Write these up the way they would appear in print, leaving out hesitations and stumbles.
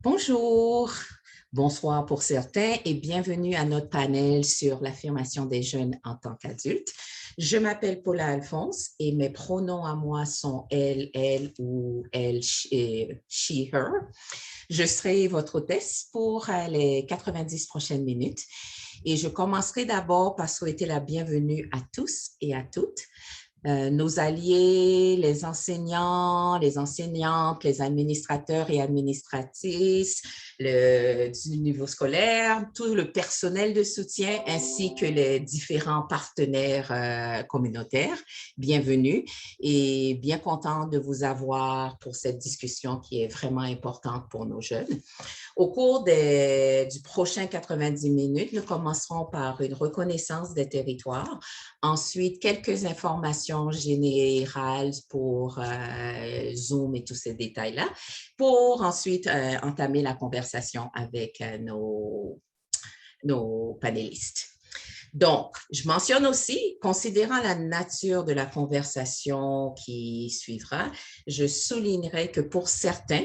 Bonjour, bonsoir pour certains et bienvenue à notre panel sur l'affirmation des jeunes en tant qu'adultes. Je m'appelle Paula Alphonse et mes pronoms à moi sont elle ou elle, she, her. Je serai votre hôtesse pour les 90 prochaines minutes et je commencerai d'abord par souhaiter la bienvenue à tous et à toutes. Nos alliés, les enseignants, les enseignantes, les administrateurs et administratrices du niveau scolaire, tout le personnel de soutien ainsi que les différents partenaires communautaires. Bienvenue et bien content de vous avoir pour cette discussion qui est vraiment importante pour nos jeunes. Au cours du prochain 90 minutes, nous commencerons par une reconnaissance des territoires, ensuite quelques informations générales pour Zoom et tous ces détails-là, pour ensuite entamer la conversation avec nos panélistes. Donc, je mentionne aussi, considérant la nature de la conversation qui suivra, je soulignerai que pour certains,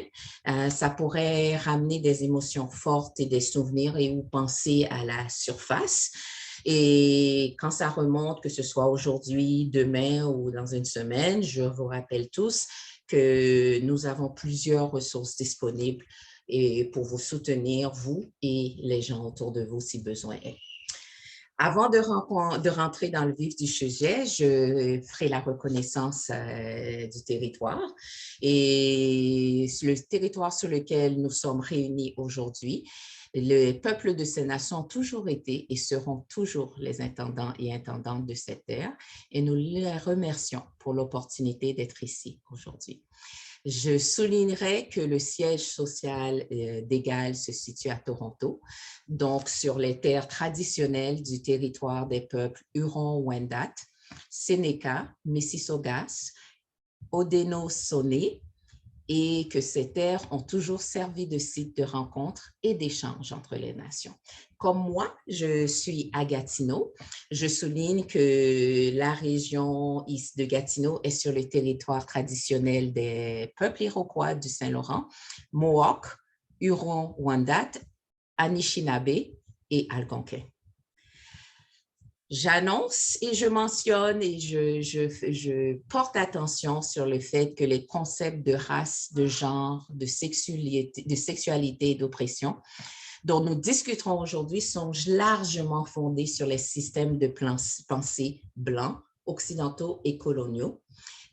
ça pourrait ramener des émotions fortes et des souvenirs et ou penser à la surface. Et quand ça remonte, que ce soit aujourd'hui, demain ou dans une semaine, je vous rappelle tous que nous avons plusieurs ressources disponibles et pour vous soutenir, vous et les gens autour de vous si besoin est. Avant de rentrer dans le vif du sujet, je ferai la reconnaissance du territoire. Et le territoire sur lequel nous sommes réunis aujourd'hui, les peuples de ces nations ont toujours été et seront toujours les intendants et intendantes de cette terre. Et nous les remercions pour l'opportunité d'être ici aujourd'hui. Je soulignerai que le siège social d'Égal se situe à Toronto, donc sur les terres traditionnelles du territoire des peuples Huron-Wendat, Sénéca, Mississaugas, Haudenosaunee, et que ces terres ont toujours servi de site de rencontre et d'échange entre les nations. Comme moi, je suis à Gatineau. Je souligne que la région de Gatineau est sur le territoire traditionnel des peuples iroquois du Saint-Laurent, Mohawk, Huron-Wendat, Anishinaabe et Algonquin. J'annonce et je mentionne et je porte attention sur le fait que les concepts de race, de genre, de sexualité et d'oppression dont nous discuterons aujourd'hui sont largement fondés sur les systèmes de pensée blancs, occidentaux et coloniaux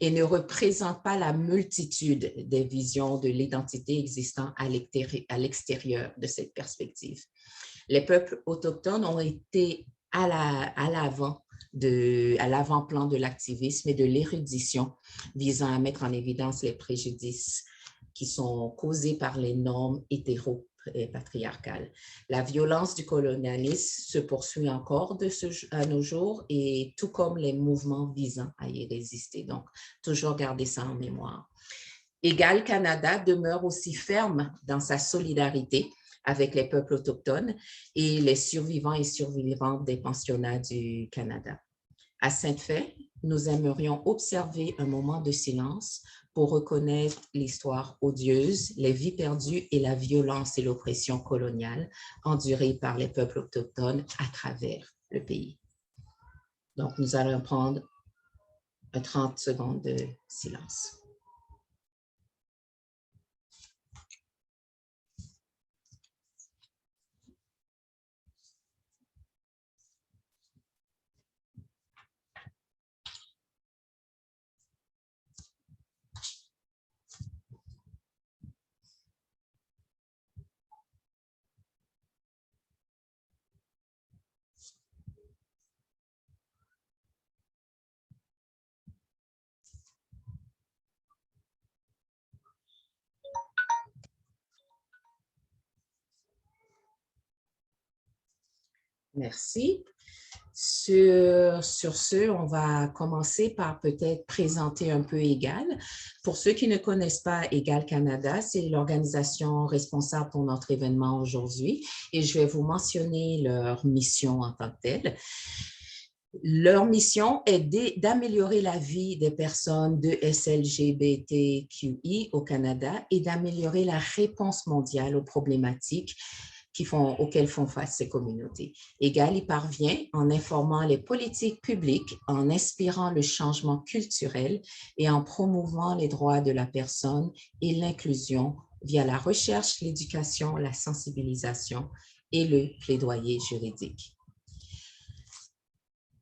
et ne représentent pas la multitude des visions de l'identité existant à l'extérieur de cette perspective. Les peuples autochtones ont été à l'avant-plan de l'activisme et de l'érudition visant à mettre en évidence les préjudices qui sont causés par les normes hétéro-patriarcales. La violence du colonialisme se poursuit encore à nos jours et tout comme les mouvements visant à y résister. Donc, toujours garder ça en mémoire. Égal Canada demeure aussi ferme dans sa solidarité avec les peuples autochtones et les survivants et survivantes des pensionnats du Canada. À Sainte-Fay, nous aimerions observer un moment de silence pour reconnaître l'histoire odieuse, les vies perdues et la violence et l'oppression coloniale endurées par les peuples autochtones à travers le pays. Donc, nous allons prendre 30 secondes de silence. Merci. Sur ce, on va commencer par peut-être présenter un peu Égal. Pour ceux qui ne connaissent pas Égal Canada, c'est l'organisation responsable pour notre événement aujourd'hui et je vais vous mentionner leur mission en tant que telle. Leur mission est d'améliorer la vie des personnes de SLGBTQI au Canada et d'améliorer la réponse mondiale aux problématiques auxquelles font face ces communautés. EGAL y parvient en informant les politiques publiques, en inspirant le changement culturel et en promouvant les droits de la personne et l'inclusion via la recherche, l'éducation, la sensibilisation et le plaidoyer juridique.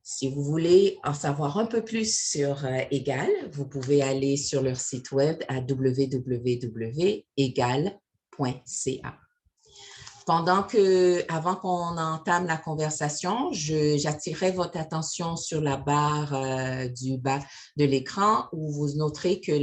Si vous voulez en savoir un peu plus sur EGAL, vous pouvez aller sur leur site web à www.egal.ca. Avant qu'on entame la conversation, j'attirerai votre attention sur la barre du bas de l'écran où vous noterez que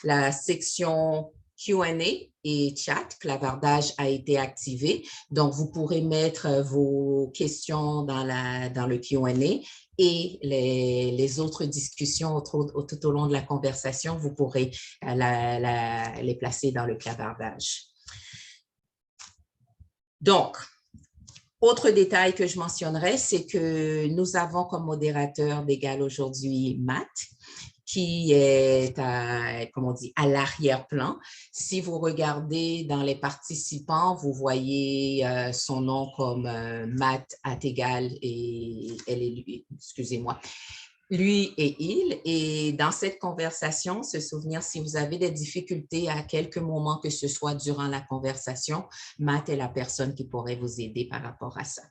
la section Q&A et chat, clavardage a été activé. Donc, vous pourrez mettre vos questions dans le Q&A et les autres discussions tout au long de la conversation, vous pourrez les placer dans le clavardage. Donc, autre détail que je mentionnerai, c'est que nous avons comme modérateur d'EGAL aujourd'hui Matt, qui est à l'arrière-plan. Si vous regardez dans les participants, vous voyez son nom comme Matt @EGAL et elle est lui, excusez-moi. Lui et il. Et dans cette conversation, se souvenir, si vous avez des difficultés à quelque moment que ce soit durant la conversation, Matt est la personne qui pourrait vous aider par rapport à ça.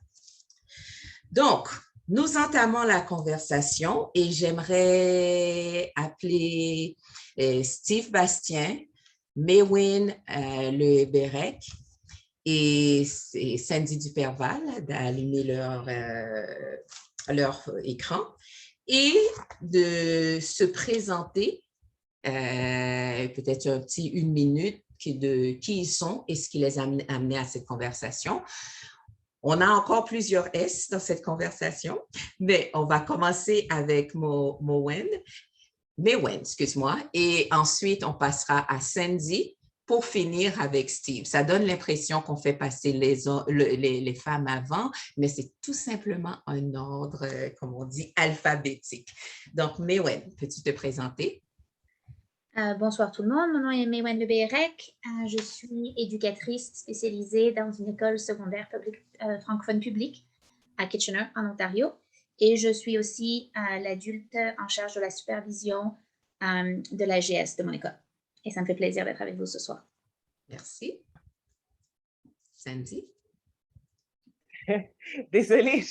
Donc, nous entamons la conversation et j'aimerais appeler Steve Bastien, Maywin Le Bérec et Sandy Duperval d'allumer leur écran et de se présenter, peut-être une minute, de qui ils sont et ce qui les a amenés à cette conversation. On a encore plusieurs S dans cette conversation, mais on va commencer avec Maywin, excuse-moi, et ensuite on passera à Sandy pour finir avec Steve. Ça donne l'impression qu'on fait passer les femmes avant, mais c'est tout simplement un ordre, comme on dit, alphabétique. Donc, Maywin, peux-tu te présenter? Bonsoir tout le monde, mon nom est Maywin Le Bérec. Je suis éducatrice spécialisée dans une école secondaire francophone publique à Kitchener, en Ontario. Et je suis aussi l'adulte en charge de la supervision de l'AGS de mon école. Et ça me fait plaisir d'être avec vous ce soir. Merci. Sandy? Désolée.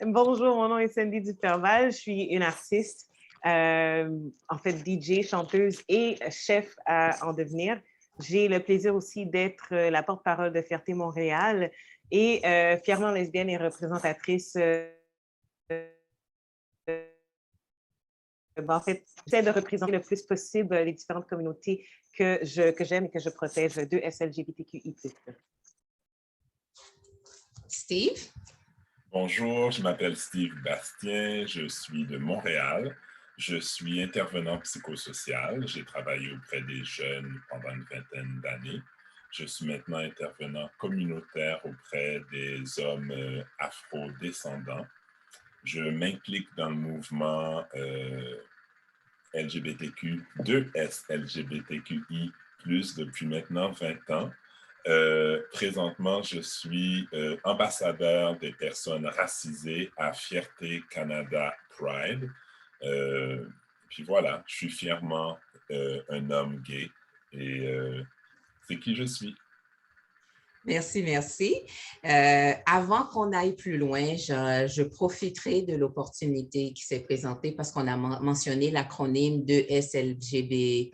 Bonjour, mon nom est Sandy Duperval. Je suis une artiste, en fait DJ, chanteuse et chef en devenir. J'ai le plaisir aussi d'être la porte-parole de Fierté Montréal et fièrement lesbienne et représentatrice. En fait, j'essaie de représenter le plus possible les différentes communautés que j'aime et que je protège de SLGBTQI+. Steve? Bonjour, je m'appelle Steve Bastien, je suis de Montréal. Je suis intervenant psychosocial. J'ai travaillé auprès des jeunes pendant une vingtaine d'années. Je suis maintenant intervenant communautaire auprès des hommes afro-descendants. Je m'implique dans le mouvement LGBTQ, 2S LGBTQI+, depuis maintenant 20 ans. Présentement, je suis ambassadeur des personnes racisées à Fierté Canada Pride. Puis voilà, je suis fièrement un homme gay et c'est qui je suis. Merci, merci. Avant qu'on aille plus loin, je profiterai de l'opportunité qui s'est présentée parce qu'on a mentionné l'acronyme de SLGBTQI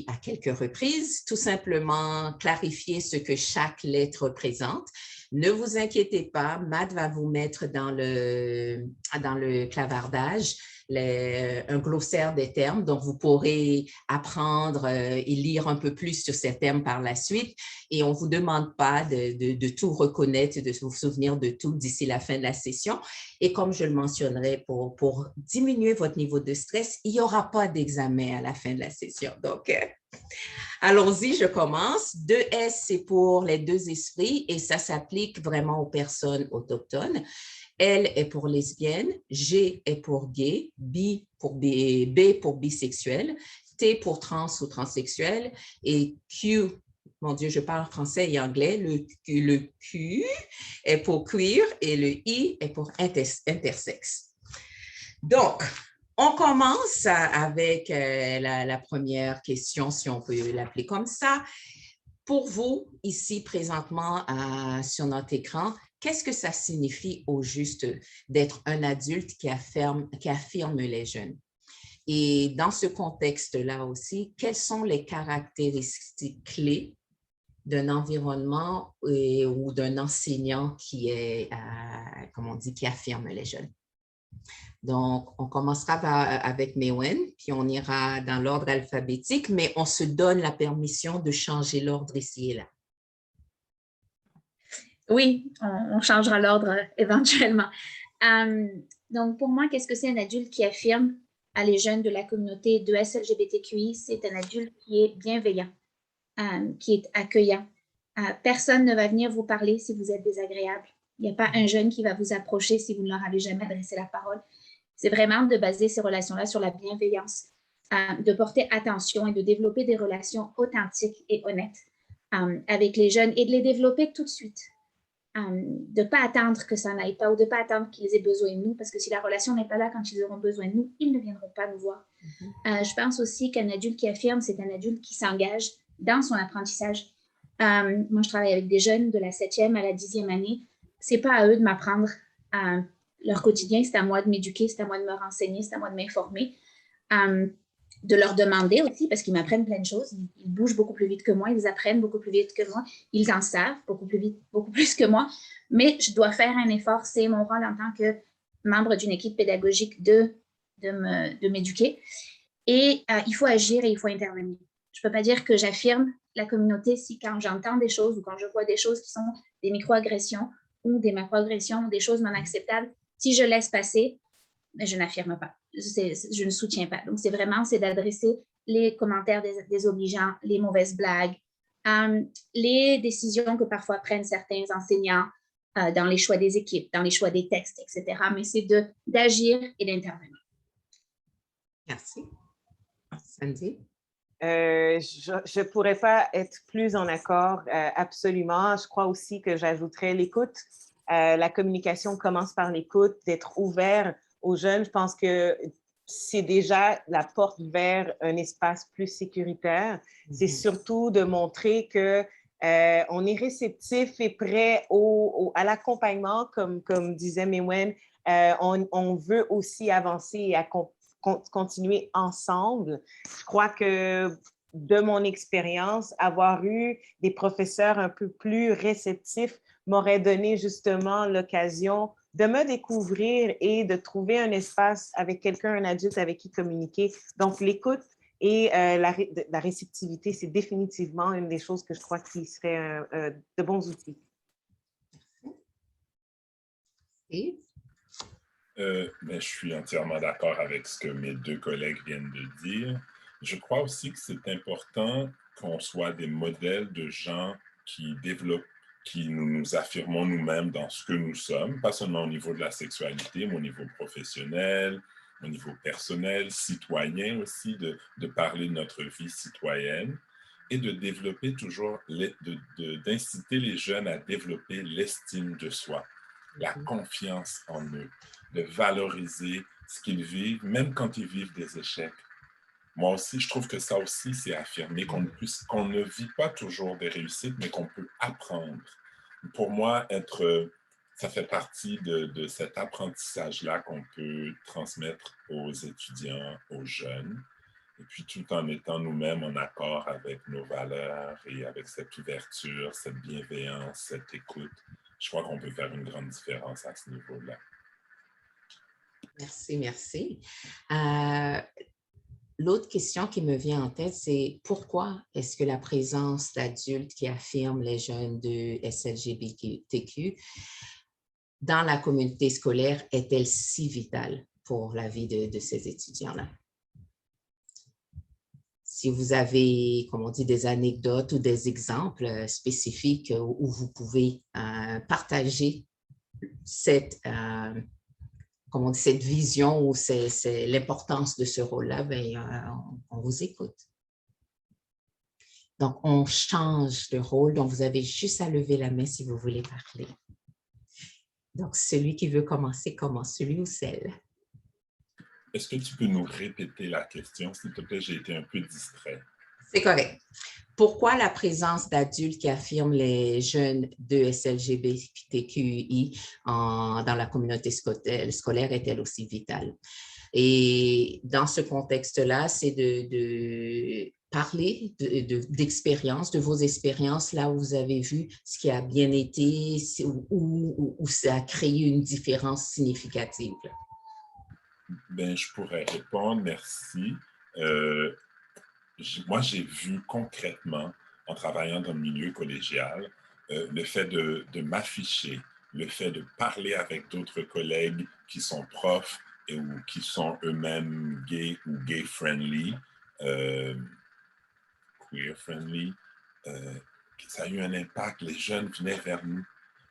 à quelques reprises, tout simplement clarifier ce que chaque lettre représente. Ne vous inquiétez pas, Matt va vous mettre dans le clavardage un glossaire des termes, donc vous pourrez apprendre et lire un peu plus sur ces termes par la suite. Et on ne vous demande pas de tout reconnaître, de vous souvenir de tout d'ici la fin de la session. Et comme je le mentionnerai, pour diminuer votre niveau de stress, il n'y aura pas d'examen à la fin de la session. Donc, allons-y, je commence. 2S, c'est pour les deux esprits et ça s'applique vraiment aux personnes autochtones. L est pour lesbienne, G est pour gay, B pour bisexuel, T pour trans ou transsexuel et Q, mon Dieu, je parle français et anglais, le Q est pour queer et le I est pour intersexe. Donc, on commence avec la première question, si on peut l'appeler comme ça. Pour vous, ici, présentement, sur notre écran, qu'est-ce que ça signifie au juste d'être un adulte qui affirme les jeunes? Et dans ce contexte-là aussi, quelles sont les caractéristiques clés d'un environnement ou d'un enseignant qui est, comme on dit, qui affirme les jeunes? Donc, on commencera avec Maewyn, puis on ira dans l'ordre alphabétique, mais on se donne la permission de changer l'ordre ici et là. Oui, on changera l'ordre éventuellement. Donc, pour moi, qu'est-ce que c'est un adulte qui affirme à les jeunes de la communauté de SLGBTQI? C'est un adulte qui est bienveillant, qui est accueillant. Personne ne va venir vous parler si vous êtes désagréable. Il n'y a pas un jeune qui va vous approcher si vous ne leur avez jamais adressé la parole. C'est vraiment de baser ces relations-là sur la bienveillance, de porter attention et de développer des relations authentiques et honnêtes avec les jeunes et de les développer tout de suite. De ne pas attendre que ça n'aille pas ou de ne pas attendre qu'ils aient besoin de nous, parce que si la relation n'est pas là quand ils auront besoin de nous, ils ne viendront pas nous voir. Je pense aussi qu'un adulte qui affirme, c'est un adulte qui s'engage dans son apprentissage. Moi, je travaille avec des jeunes de la 7e à la 10e année. Ce n'est pas à eux de m'apprendre leur quotidien, c'est à moi de m'éduquer, c'est à moi de me renseigner, c'est à moi de m'informer, de leur demander aussi, parce qu'ils m'apprennent plein de choses. Ils bougent beaucoup plus vite que moi, ils apprennent beaucoup plus vite que moi, ils en savent beaucoup plus que moi, mais je dois faire un effort, c'est mon rôle en tant que membre d'une équipe pédagogique de m'éduquer. Et il faut agir et il faut intervenir. Je ne peux pas dire que j'affirme la communauté si quand j'entends des choses ou quand je vois des choses qui sont des microagressions ou des macroagressions ou des choses non acceptables, si je laisse passer, je n'affirme pas, je ne soutiens pas. Donc, c'est d'adresser les commentaires désobligeants, les mauvaises blagues, les décisions que parfois prennent certains enseignants dans les choix des équipes, dans les choix des textes, etc. Mais c'est d'agir et d'intervenir. Merci. Sandy? Je ne pourrais pas être plus en accord, absolument. Je crois aussi que j'ajouterais l'écoute. La communication commence par l'écoute, d'être ouvert aux jeunes. Je pense que c'est déjà la porte vers un espace plus sécuritaire. C'est surtout de montrer que on est réceptif et prêt à l'accompagnement, comme disait Maewyn. On veut aussi avancer et continuer ensemble. Je crois que de mon expérience, avoir eu des professeurs un peu plus réceptifs m'aurait donné justement l'occasion de me découvrir et de trouver un espace avec quelqu'un, un adulte avec qui communiquer. Donc, l'écoute et la réceptivité, c'est définitivement une des choses que je crois qui serait de bons outils. Et? Je suis entièrement d'accord avec ce que mes deux collègues viennent de dire. Je crois aussi que c'est important qu'on soit des modèles de gens qui développent, qui nous affirmons nous-mêmes dans ce que nous sommes, pas seulement au niveau de la sexualité, mais au niveau professionnel, au niveau personnel, citoyen aussi, de parler de notre vie citoyenne et de développer toujours, d'inciter les jeunes à développer l'estime de soi, la confiance en eux, de valoriser ce qu'ils vivent, même quand ils vivent des échecs. Moi aussi, je trouve que ça aussi, c'est affirmer qu'on ne vit pas toujours des réussites, mais qu'on peut apprendre. Pour moi, ça fait partie de cet apprentissage-là qu'on peut transmettre aux étudiants, aux jeunes, et puis tout en étant nous-mêmes en accord avec nos valeurs et avec cette ouverture, cette bienveillance, cette écoute. Je crois qu'on peut faire une grande différence à ce niveau-là. Merci, merci. L'autre question qui me vient en tête, c'est pourquoi est-ce que la présence d'adultes qui affirment les jeunes de SLGBTQ dans la communauté scolaire est-elle si vitale pour la vie de ces étudiants-là? Si vous avez, comme on dit, des anecdotes ou des exemples spécifiques où vous pouvez partager cette comme on dit, cette vision ou c'est l'importance de ce rôle-là, on vous écoute. Donc, on change de rôle. Donc, vous avez juste à lever la main si vous voulez parler. Donc, celui qui veut commencer, commence, celui ou celle. Est-ce que tu peux nous répéter la question, s'il te plaît? J'ai été un peu distrait. C'est correct. Pourquoi la présence d'adultes qui affirment les jeunes de SLGBTQI dans la communauté scolaire est-elle aussi vitale? Et dans ce contexte-là, c'est de parler d'expériences, de vos expériences, là où vous avez vu ce qui a bien été, où ça a créé une différence significative. Ben, je pourrais répondre, merci. Moi, j'ai vu concrètement, en travaillant dans le milieu collégial, le fait de m'afficher, le fait de parler avec d'autres collègues qui sont profs ou qui sont eux-mêmes gays ou gay-friendly, queer-friendly, ça a eu un impact. Les jeunes venaient vers nous,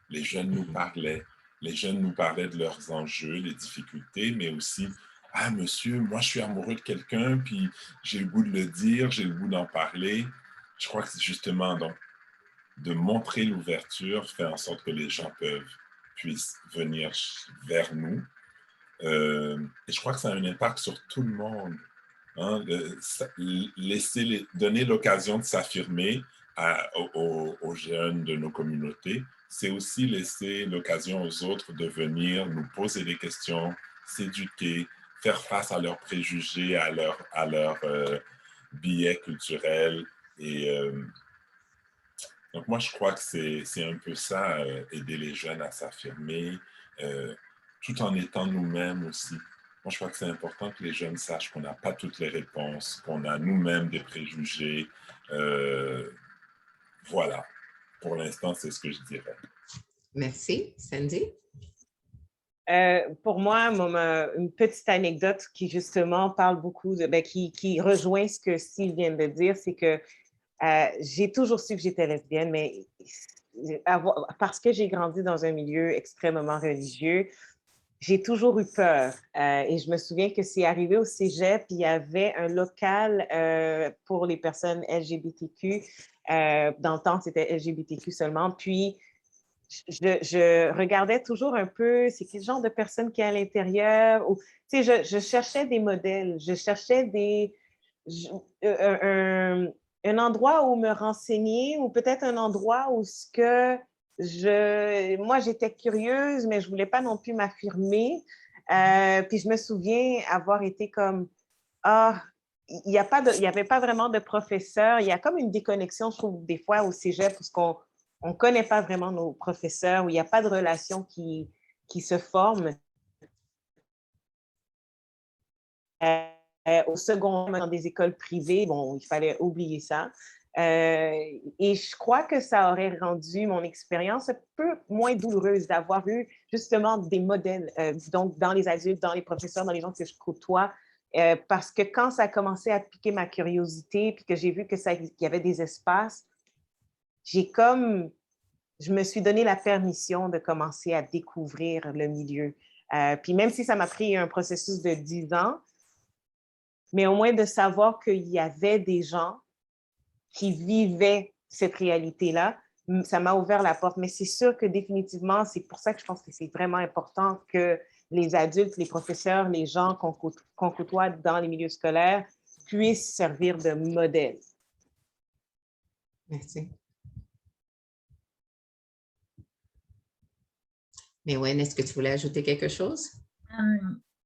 les jeunes nous parlaient, les jeunes nous parlaient de leurs enjeux, les difficultés, mais aussi « Ah, monsieur, moi, je suis amoureux de quelqu'un, puis j'ai le goût de le dire, j'ai le goût d'en parler. » Je crois que c'est justement donc de montrer l'ouverture, faire en sorte que les gens puissent venir vers nous. Et je crois que ça a un impact sur tout le monde. Hein, donner l'occasion de s'affirmer aux jeunes de nos communautés, c'est aussi laisser l'occasion aux autres de venir nous poser des questions, s'éduquer, faire face à leurs préjugés, à leurs biais culturels. Et donc, moi, je crois que c'est un peu ça, aider les jeunes à s'affirmer, tout en étant nous-mêmes aussi. Moi, je crois que c'est important que les jeunes sachent qu'on n'a pas toutes les réponses, qu'on a nous-mêmes des préjugés. Voilà. Pour l'instant, c'est ce que je dirais. Merci. Sandy? Pour moi, une petite anecdote qui justement parle beaucoup, qui rejoint ce que Steve vient de dire, c'est que j'ai toujours su que j'étais lesbienne, mais parce que j'ai grandi dans un milieu extrêmement religieux, j'ai toujours eu peur. Et je me souviens que c'est arrivé au cégep, il y avait un local pour les personnes LGBTQ. Dans le temps, c'était LGBTQ seulement. Puis, je regardais toujours un peu, c'est quel genre de personne qui est à l'intérieur. Tu sais, je cherchais des modèles, je cherchais un endroit où me renseigner ou peut-être un endroit où moi, j'étais curieuse, mais je ne voulais pas non plus m'affirmer. Puis je me souviens avoir été comme, il n'y avait pas vraiment de professeur. Il y a comme une déconnexion, je trouve, des fois au cégep, parce qu'on ne connaît pas vraiment nos professeurs, où il n'y a pas de relation qui se forme. Au secondaire, dans des écoles privées, bon, il fallait oublier ça. Et je crois que ça aurait rendu mon expérience un peu moins douloureuse d'avoir eu justement des modèles, donc dans les adultes, dans les professeurs, dans les gens que je côtoie, parce que quand ça a commencé à piquer ma curiosité, puis que j'ai vu qu'il y avait des espaces, je me suis donné la permission de commencer à découvrir le milieu. Puis même si ça m'a pris un processus de 10 ans, mais au moins de savoir qu'il y avait des gens qui vivaient cette réalité-là, ça m'a ouvert la porte. Mais c'est sûr que définitivement, c'est pour ça que je pense que c'est vraiment important que les adultes, les professeurs, les gens qu'on côtoie dans les milieux scolaires puissent servir de modèle. Merci. Mais Wen, est-ce que tu voulais ajouter quelque chose?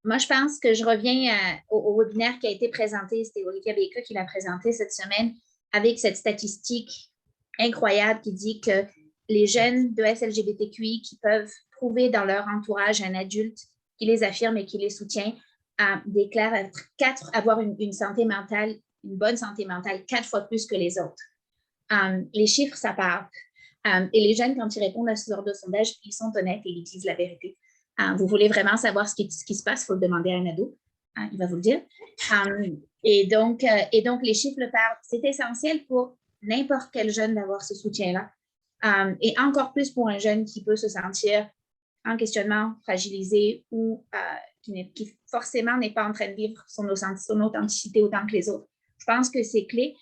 Moi, je pense que je reviens au webinaire qui a été présenté, c'était Olivia Baker qui l'a présenté cette semaine, avec cette statistique incroyable qui dit que les jeunes de SLGBTQI qui peuvent trouver dans leur entourage un adulte qui les affirme et qui les soutient déclarent avoir une santé mentale, une bonne santé mentale 4 fois plus que les autres. Les chiffres, ça parle. Et les jeunes, quand ils répondent à ce genre de sondage, ils sont honnêtes et ils disent la vérité. Vous voulez vraiment savoir ce qui se passe, il faut le demander à un ado. Il va vous le dire. Et donc, les chiffres le parlent. C'est essentiel pour n'importe quel jeune d'avoir ce soutien-là. Et encore plus pour un jeune qui peut se sentir en questionnement, fragilisé ou qui forcément n'est pas en train de vivre son authenticité autant que les autres. Je pense que c'est clé.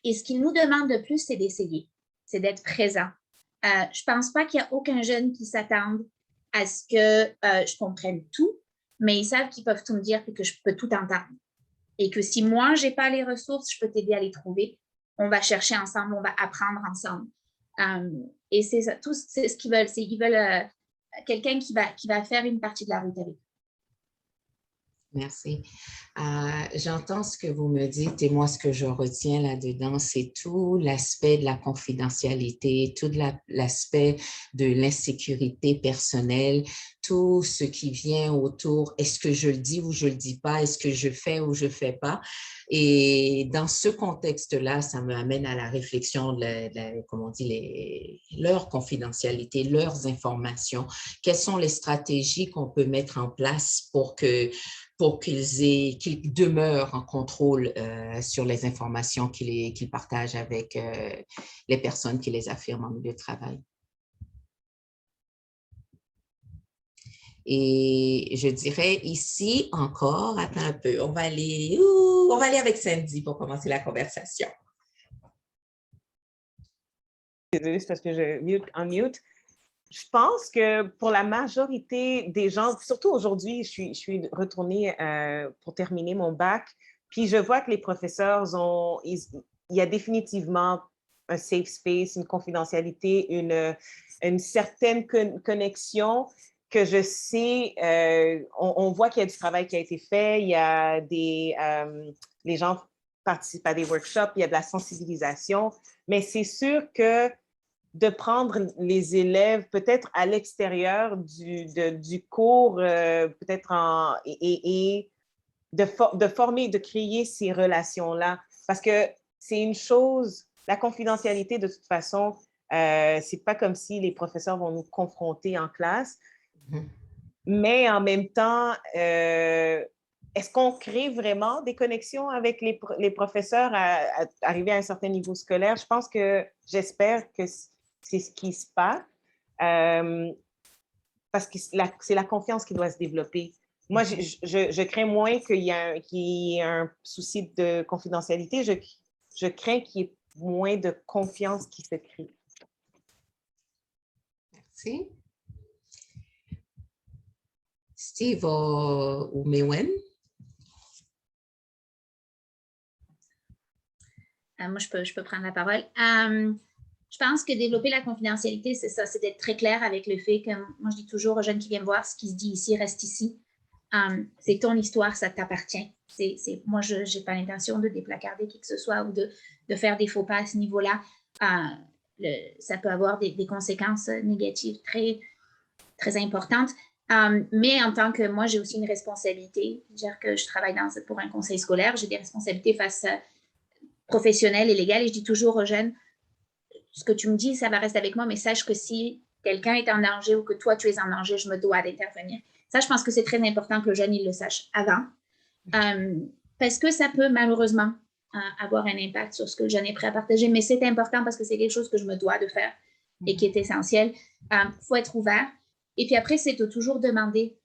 Et ce qu'il nous demande de plus, c'est d'essayer, c'est d'être présent. Je ne pense pas qu'il y a aucun jeune qui s'attende à ce que je comprenne tout, mais ils savent qu'ils peuvent tout me dire et que je peux tout entendre. Et que si moi, je n'ai pas les ressources, je peux t'aider à les trouver. On va chercher ensemble, on va apprendre ensemble. Et c'est ça, tous c'est ce qu'ils veulent. Ils veulent quelqu'un qui va faire une partie de la route avec eux. Merci. J'entends ce que vous me dites et moi, ce que je retiens là-dedans, c'est tout l'aspect de la confidentialité, tout l'aspect de l'insécurité personnelle, tout ce qui vient autour, est-ce que je le dis ou je le dis pas, est-ce que je fais ou je fais pas. Et dans ce contexte-là, ça m'amène à la réflexion comment on dit, leur confidentialité, leurs informations. Quelles sont les stratégies qu'on peut mettre en place pour qu'ils demeurent en contrôle sur les informations qu'ils partagent avec les personnes qui les affirment en milieu de travail. Et je dirais ici encore, attends un peu, on va aller avec Sandy pour commencer la conversation. Désolée, c'est parce que je unmute. Je pense que pour la majorité des gens, surtout aujourd'hui, je suis retournée pour terminer mon bac, puis je vois que les professeurs il y a définitivement un safe space, une confidentialité, une certaine connexion que je sais, on voit qu'il y a du travail qui a été fait, il y a les gens participent à des workshops, il y a de la sensibilisation, mais c'est sûr que de prendre les élèves peut-être à l'extérieur du cours, peut-être et de former, de créer ces relations-là. Parce que c'est une chose, la confidentialité, de toute façon, c'est pas comme si les professeurs vont nous confronter en classe. Mm-hmm. Mais en même temps, est-ce qu'on crée vraiment des connexions avec les professeurs à arriver à un certain niveau scolaire? Je pense que, j'espère que c'est ce qui se passe, parce que c'est la confiance qui doit se développer. Moi, je crains moins qu'il y ait un souci de confidentialité. Je crains qu'il y ait moins de confiance qui se crée. Merci. Steve ou Mewen? Moi, je peux prendre la parole. Je pense que développer la confidentialité, c'est ça, c'est d'être très clair avec le fait que, moi, je dis toujours aux jeunes qui viennent voir, ce qui se dit ici reste ici. C'est ton histoire, ça t'appartient. Moi, je n'ai pas l'intention de déplacarder qui que ce soit ou de faire des faux pas à ce niveau-là. Ça peut avoir des conséquences négatives très, très importantes. Mais en tant que moi, j'ai aussi une responsabilité. C'est-à-dire que je travaille pour un conseil scolaire, j'ai des responsabilités face professionnelles et légales. Et je dis toujours aux jeunes, ce que tu me dis, ça va rester avec moi, mais sache que si quelqu'un est en danger ou que toi, tu es en danger, je me dois d'intervenir. Ça, je pense que c'est très important que le jeune, il le sache avant, parce que ça peut malheureusement avoir un impact sur ce que le jeune est prêt à partager, mais c'est important parce que c'est quelque chose que je me dois de faire et qui est essentiel. Faut être ouvert. Et puis après, c'est de toujours demander,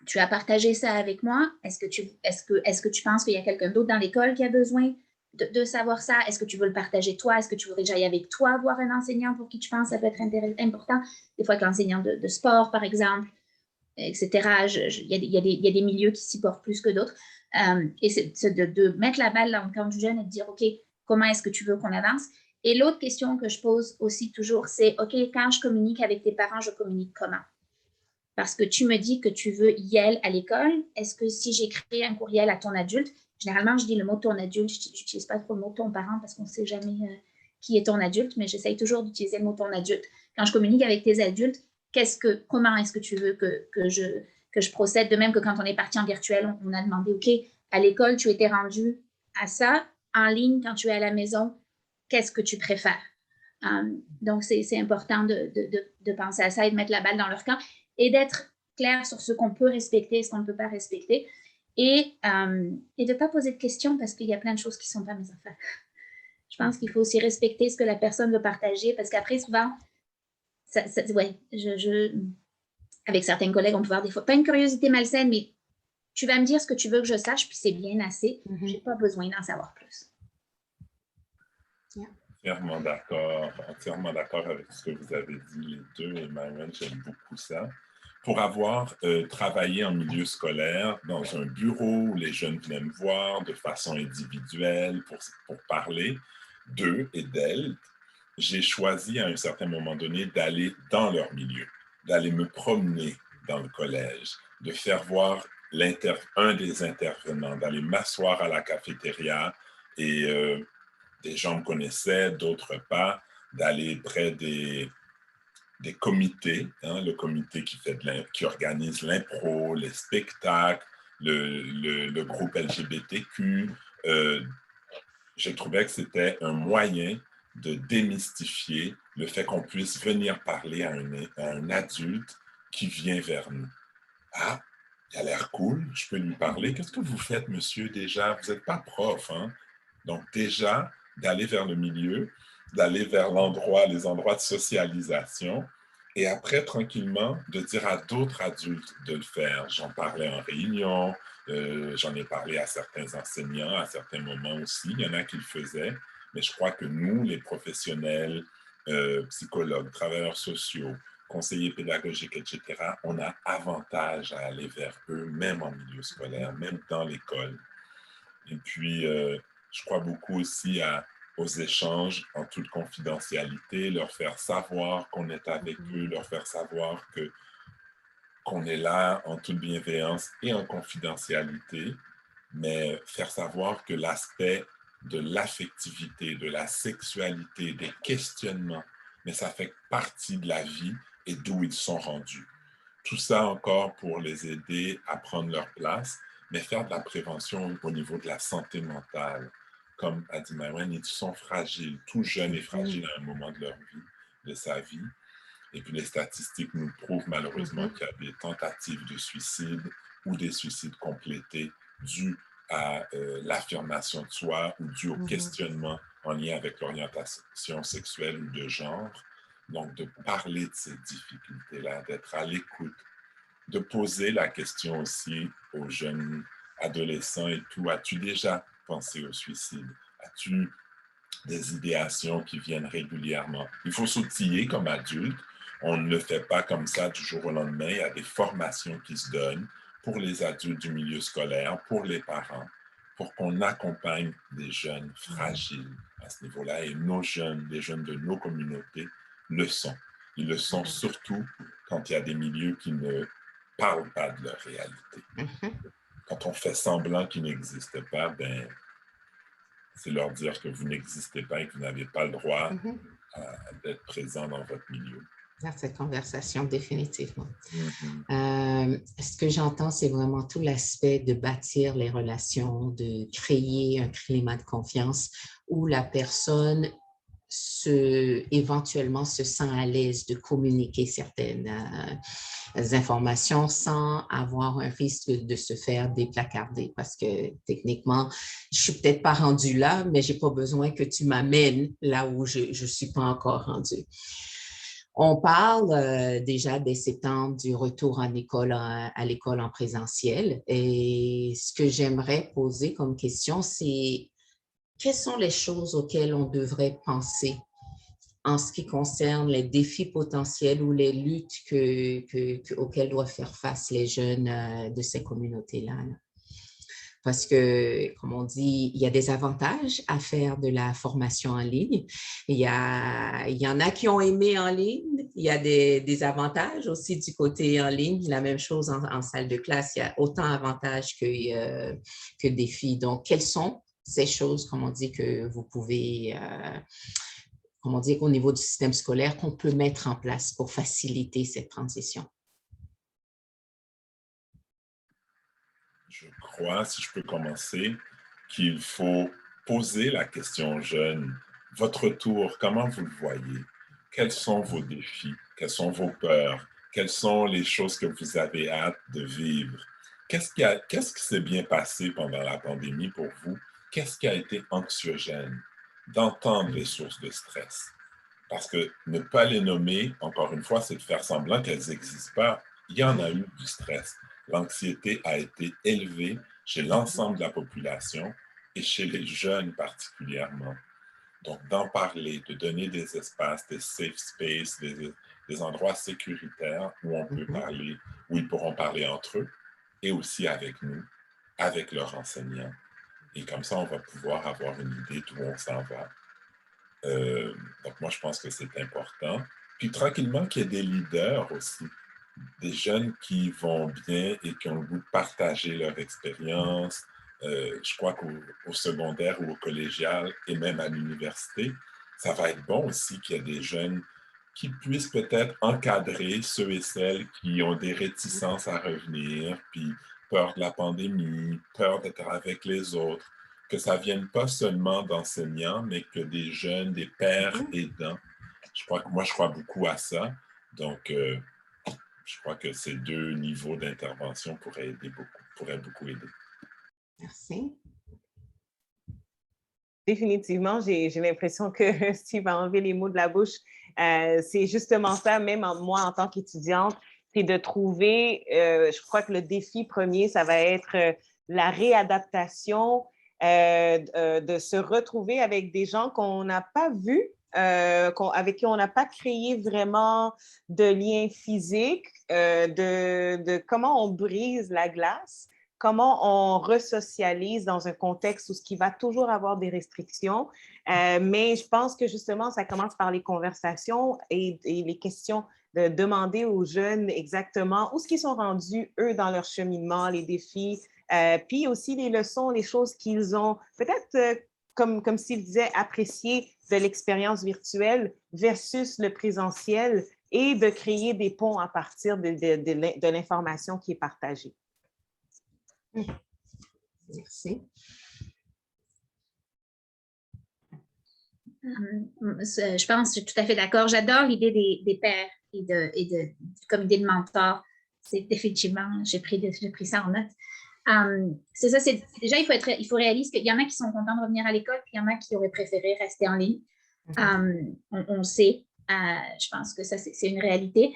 tu as partagé ça avec moi, est-ce que tu penses qu'il y a quelqu'un d'autre dans l'école qui a besoin de savoir ça? Est-ce que tu veux le partager toi? Est-ce que tu voudrais que j'aille avec toi voir un enseignant pour qui tu penses que ça peut être important? Des fois, avec l'enseignant de sport, par exemple, etc. Il y a des milieux qui s'y portent plus que d'autres. Et c'est de mettre la balle dans le camp du jeune et de dire, OK, comment est-ce que tu veux qu'on avance? Et l'autre question que je pose aussi toujours, c'est, OK, quand je communique avec tes parents, je communique comment? Parce que tu me dis que tu veux YEL à l'école. Est-ce que si j'écris un courriel à ton adulte, généralement, je dis le mot ton adulte, je n'utilise pas trop le mot ton parent parce qu'on ne sait jamais qui est ton adulte, mais j'essaye toujours d'utiliser le mot ton adulte. Quand je communique avec tes adultes, comment est-ce que tu veux que je procède? De même que quand on est parti en virtuel, on a demandé, OK, à l'école, tu étais rendu à ça. En ligne, quand tu es à la maison, qu'est-ce que tu préfères? Donc, c'est important de penser à ça et de mettre la balle dans leur camp et d'être clair sur ce qu'on peut respecter et ce qu'on ne peut pas respecter. Et de ne pas poser de questions parce qu'il y a plein de choses qui ne sont pas mes affaires. Je pense qu'il faut aussi respecter ce que la personne veut partager parce qu'après, souvent, ouais, avec certains collègues, on peut avoir des fois, pas une curiosité malsaine, mais tu vas me dire ce que tu veux que je sache, puis c'est bien assez. Je n'ai pas besoin d'en savoir plus. Entièrement d'accord avec ce que vous avez dit les deux, et Myron, j'aime beaucoup ça. Pour avoir travaillé en milieu scolaire, dans un bureau où les jeunes venaient me voir de façon individuelle pour parler d'eux et d'elles, j'ai choisi à un certain moment donné d'aller dans leur milieu, d'aller me promener dans le collège, de faire voir un des intervenants, d'aller m'asseoir à la cafétéria et des gens me connaissaient, d'autres pas, d'aller près des comités, hein, le comité qui organise l'impro, les spectacles, le groupe LGBTQ. Je trouvais que c'était un moyen de démystifier le fait qu'on puisse venir parler à un adulte qui vient vers nous. Ah, il a l'air cool, je peux lui parler. Qu'est-ce que vous faites, monsieur, déjà? Vous n'êtes pas prof, hein? Donc déjà, d'aller vers le milieu, d'aller vers les endroits de socialisation, et après, tranquillement, de dire à d'autres adultes de le faire. J'en parlais en réunion, j'en ai parlé à certains enseignants à certains moments aussi. Il y en a qui le faisaient, mais je crois que nous, les professionnels, psychologues, travailleurs sociaux, conseillers pédagogiques, etc., on a avantage à aller vers eux, même en milieu scolaire, même dans l'école. Et puis, je crois beaucoup aussi aux échanges en toute confidentialité, leur faire savoir qu'on est avec eux, leur faire savoir qu'on est là en toute bienveillance et en confidentialité, mais faire savoir que l'aspect de l'affectivité, de la sexualité, des questionnements, mais ça fait partie de la vie et d'où ils sont rendus. Tout ça encore pour les aider à prendre leur place, mais faire de la prévention au niveau de la santé mentale. Comme a dit Myron, ils sont fragiles, tout jeune est fragile à un moment de leur vie, de sa vie. Et puis les statistiques nous prouvent malheureusement qu'il y a des tentatives de suicide ou des suicides complétés dus à l'affirmation de soi ou dus au questionnement en lien avec l'orientation sexuelle ou de genre. Donc, de parler de ces difficultés-là, d'être à l'écoute, de poser la question aussi aux jeunes adolescents et tout. As-tu déjà pensé au suicide? As-tu des idéations qui viennent régulièrement? Il faut s'outiller comme adulte. On ne le fait pas comme ça du jour au lendemain. Il y a des formations qui se donnent pour les adultes du milieu scolaire, pour les parents, pour qu'on accompagne des jeunes fragiles à ce niveau-là. Et nos jeunes, les jeunes de nos communautés, le sont. Ils le sont surtout quand il y a des milieux qui ne parlent pas de leur réalité. Quand on fait semblant qu'ils n'existent pas, ben, c'est leur dire que vous n'existez pas et que vous n'avez pas le droit d'être présent dans votre milieu. Dans cette conversation, définitivement. Ce que j'entends, c'est vraiment tout l'aspect de bâtir les relations, de créer un climat de confiance où la personne éventuellement se sent à l'aise de communiquer certaines informations sans avoir un risque de se faire déplacarder parce que techniquement, je ne suis peut-être pas rendue là, mais je n'ai pas besoin que tu m'amènes là où je ne suis pas encore rendue. On parle déjà dès septembre du retour en école, à l'école en présentiel et ce que j'aimerais poser comme question, c'est quelles sont les choses auxquelles on devrait penser en ce qui concerne les défis potentiels ou les luttes auxquelles doivent faire face les jeunes de ces communautés-là? Parce que, comme on dit, il y a des avantages à faire de la formation en ligne. Il y en a qui ont aimé en ligne. Il y a des avantages aussi du côté en ligne. La même chose en salle de classe. Il y a autant d'avantages que défis. Donc, quelles sont ces choses, comme on dit, que vous pouvez, comme on dit, au niveau du système scolaire, qu'on peut mettre en place pour faciliter cette transition? Je crois, si je peux commencer, qu'il faut poser la question aux jeunes. Votre tour, comment vous le voyez? Quels sont vos défis? Quelles sont vos peurs? Quelles sont les choses que vous avez hâte de vivre? Qu'est-ce qui s'est bien passé pendant la pandémie pour vous? Qu'est-ce qui a été anxiogène? D'entendre les sources de stress. Parce que ne pas les nommer, encore une fois, c'est de faire semblant qu'elles n'existent pas. Il y en a eu du stress. L'anxiété a été élevée chez l'ensemble de la population et chez les jeunes particulièrement. Donc, d'en parler, de donner des espaces, des safe spaces, des endroits sécuritaires où on peut parler, où ils pourront parler entre eux et aussi avec nous, avec leurs enseignants. Et comme ça, on va pouvoir avoir une idée d'où on s'en va. Donc, moi, je pense que c'est important. Puis, tranquillement, qu'il y ait des leaders aussi, des jeunes qui vont bien et qui ont le goût de partager leur expérience. Je crois qu'au secondaire ou au collégial et même à l'université, ça va être bon aussi qu'il y ait des jeunes qui puissent peut-être encadrer ceux et celles qui ont des réticences à revenir, puis peur de la pandémie, peur d'être avec les autres, que ça ne vienne pas seulement d'enseignants, mais que des jeunes, des pères aidants. Moi, je crois beaucoup à ça. Donc, je crois que ces deux niveaux d'intervention pourraient beaucoup aider. Merci. Définitivement, j'ai l'impression que Steve a enlevé les mots de la bouche. C'est justement ça, même moi en tant qu'étudiante, c'est de trouver, je crois que le défi premier, ça va être la réadaptation, de se retrouver avec des gens qu'on n'a pas vus, avec qui on n'a pas créé vraiment de lien physique, de comment on brise la glace, comment on resocialise dans un contexte où il va toujours avoir des restrictions. Mais je pense que justement, ça commence par les conversations et les questions de demander aux jeunes exactement où est-ce qu'ils sont rendus, eux, dans leur cheminement, les défis, puis aussi les leçons, les choses qu'ils ont peut-être, comme s'ils disaient, apprécier de l'expérience virtuelle versus le présentiel et de créer des ponts à partir de l'information qui est partagée. Merci. Je pense, je suis tout à fait d'accord. J'adore l'idée des pairs comme idée de mentor. C'est effectivement, j'ai pris ça en note. C'est ça, déjà, il faut réaliser qu'il y en a qui sont contents de revenir à l'école, puis il y en a qui auraient préféré rester en ligne. On le sait. Je pense que ça, c'est une réalité.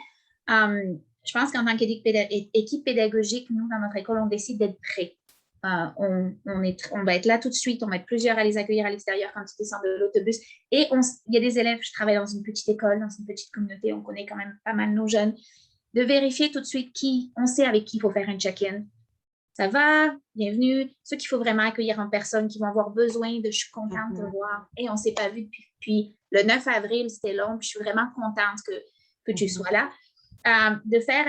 Je pense qu'en tant qu'équipe pédagogique, nous, dans notre école, on décide d'être prêts. On va être là tout de suite, on va être plusieurs à les accueillir à l'extérieur quand ils descendent de l'autobus. Et il y a des élèves, je travaille dans une petite école, dans une petite communauté, on connaît quand même pas mal nos jeunes, de vérifier tout de suite on sait avec qui il faut faire un check-in. Ça va, bienvenue. Ceux qu'il faut vraiment accueillir en personne, qui vont avoir besoin de « je suis contente de voir ». Et on ne s'est pas vu depuis le 9 avril, c'était long, puis je suis vraiment contente que tu sois là. De faire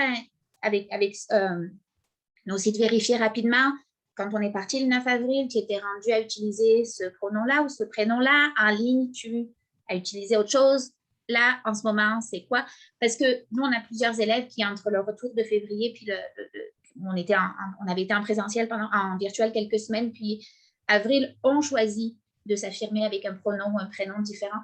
mais aussi de vérifier rapidement, quand on est parti le 9 avril, tu étais rendu à utiliser ce pronom-là ou ce prénom-là. En ligne, tu as utilisé autre chose. Là, en ce moment, c'est quoi? Parce que nous, on a plusieurs élèves qui, entre le retour de février, puis on avait été en présentiel en virtuel quelques semaines, puis avril, ont choisi de s'affirmer avec un pronom ou un prénom différent.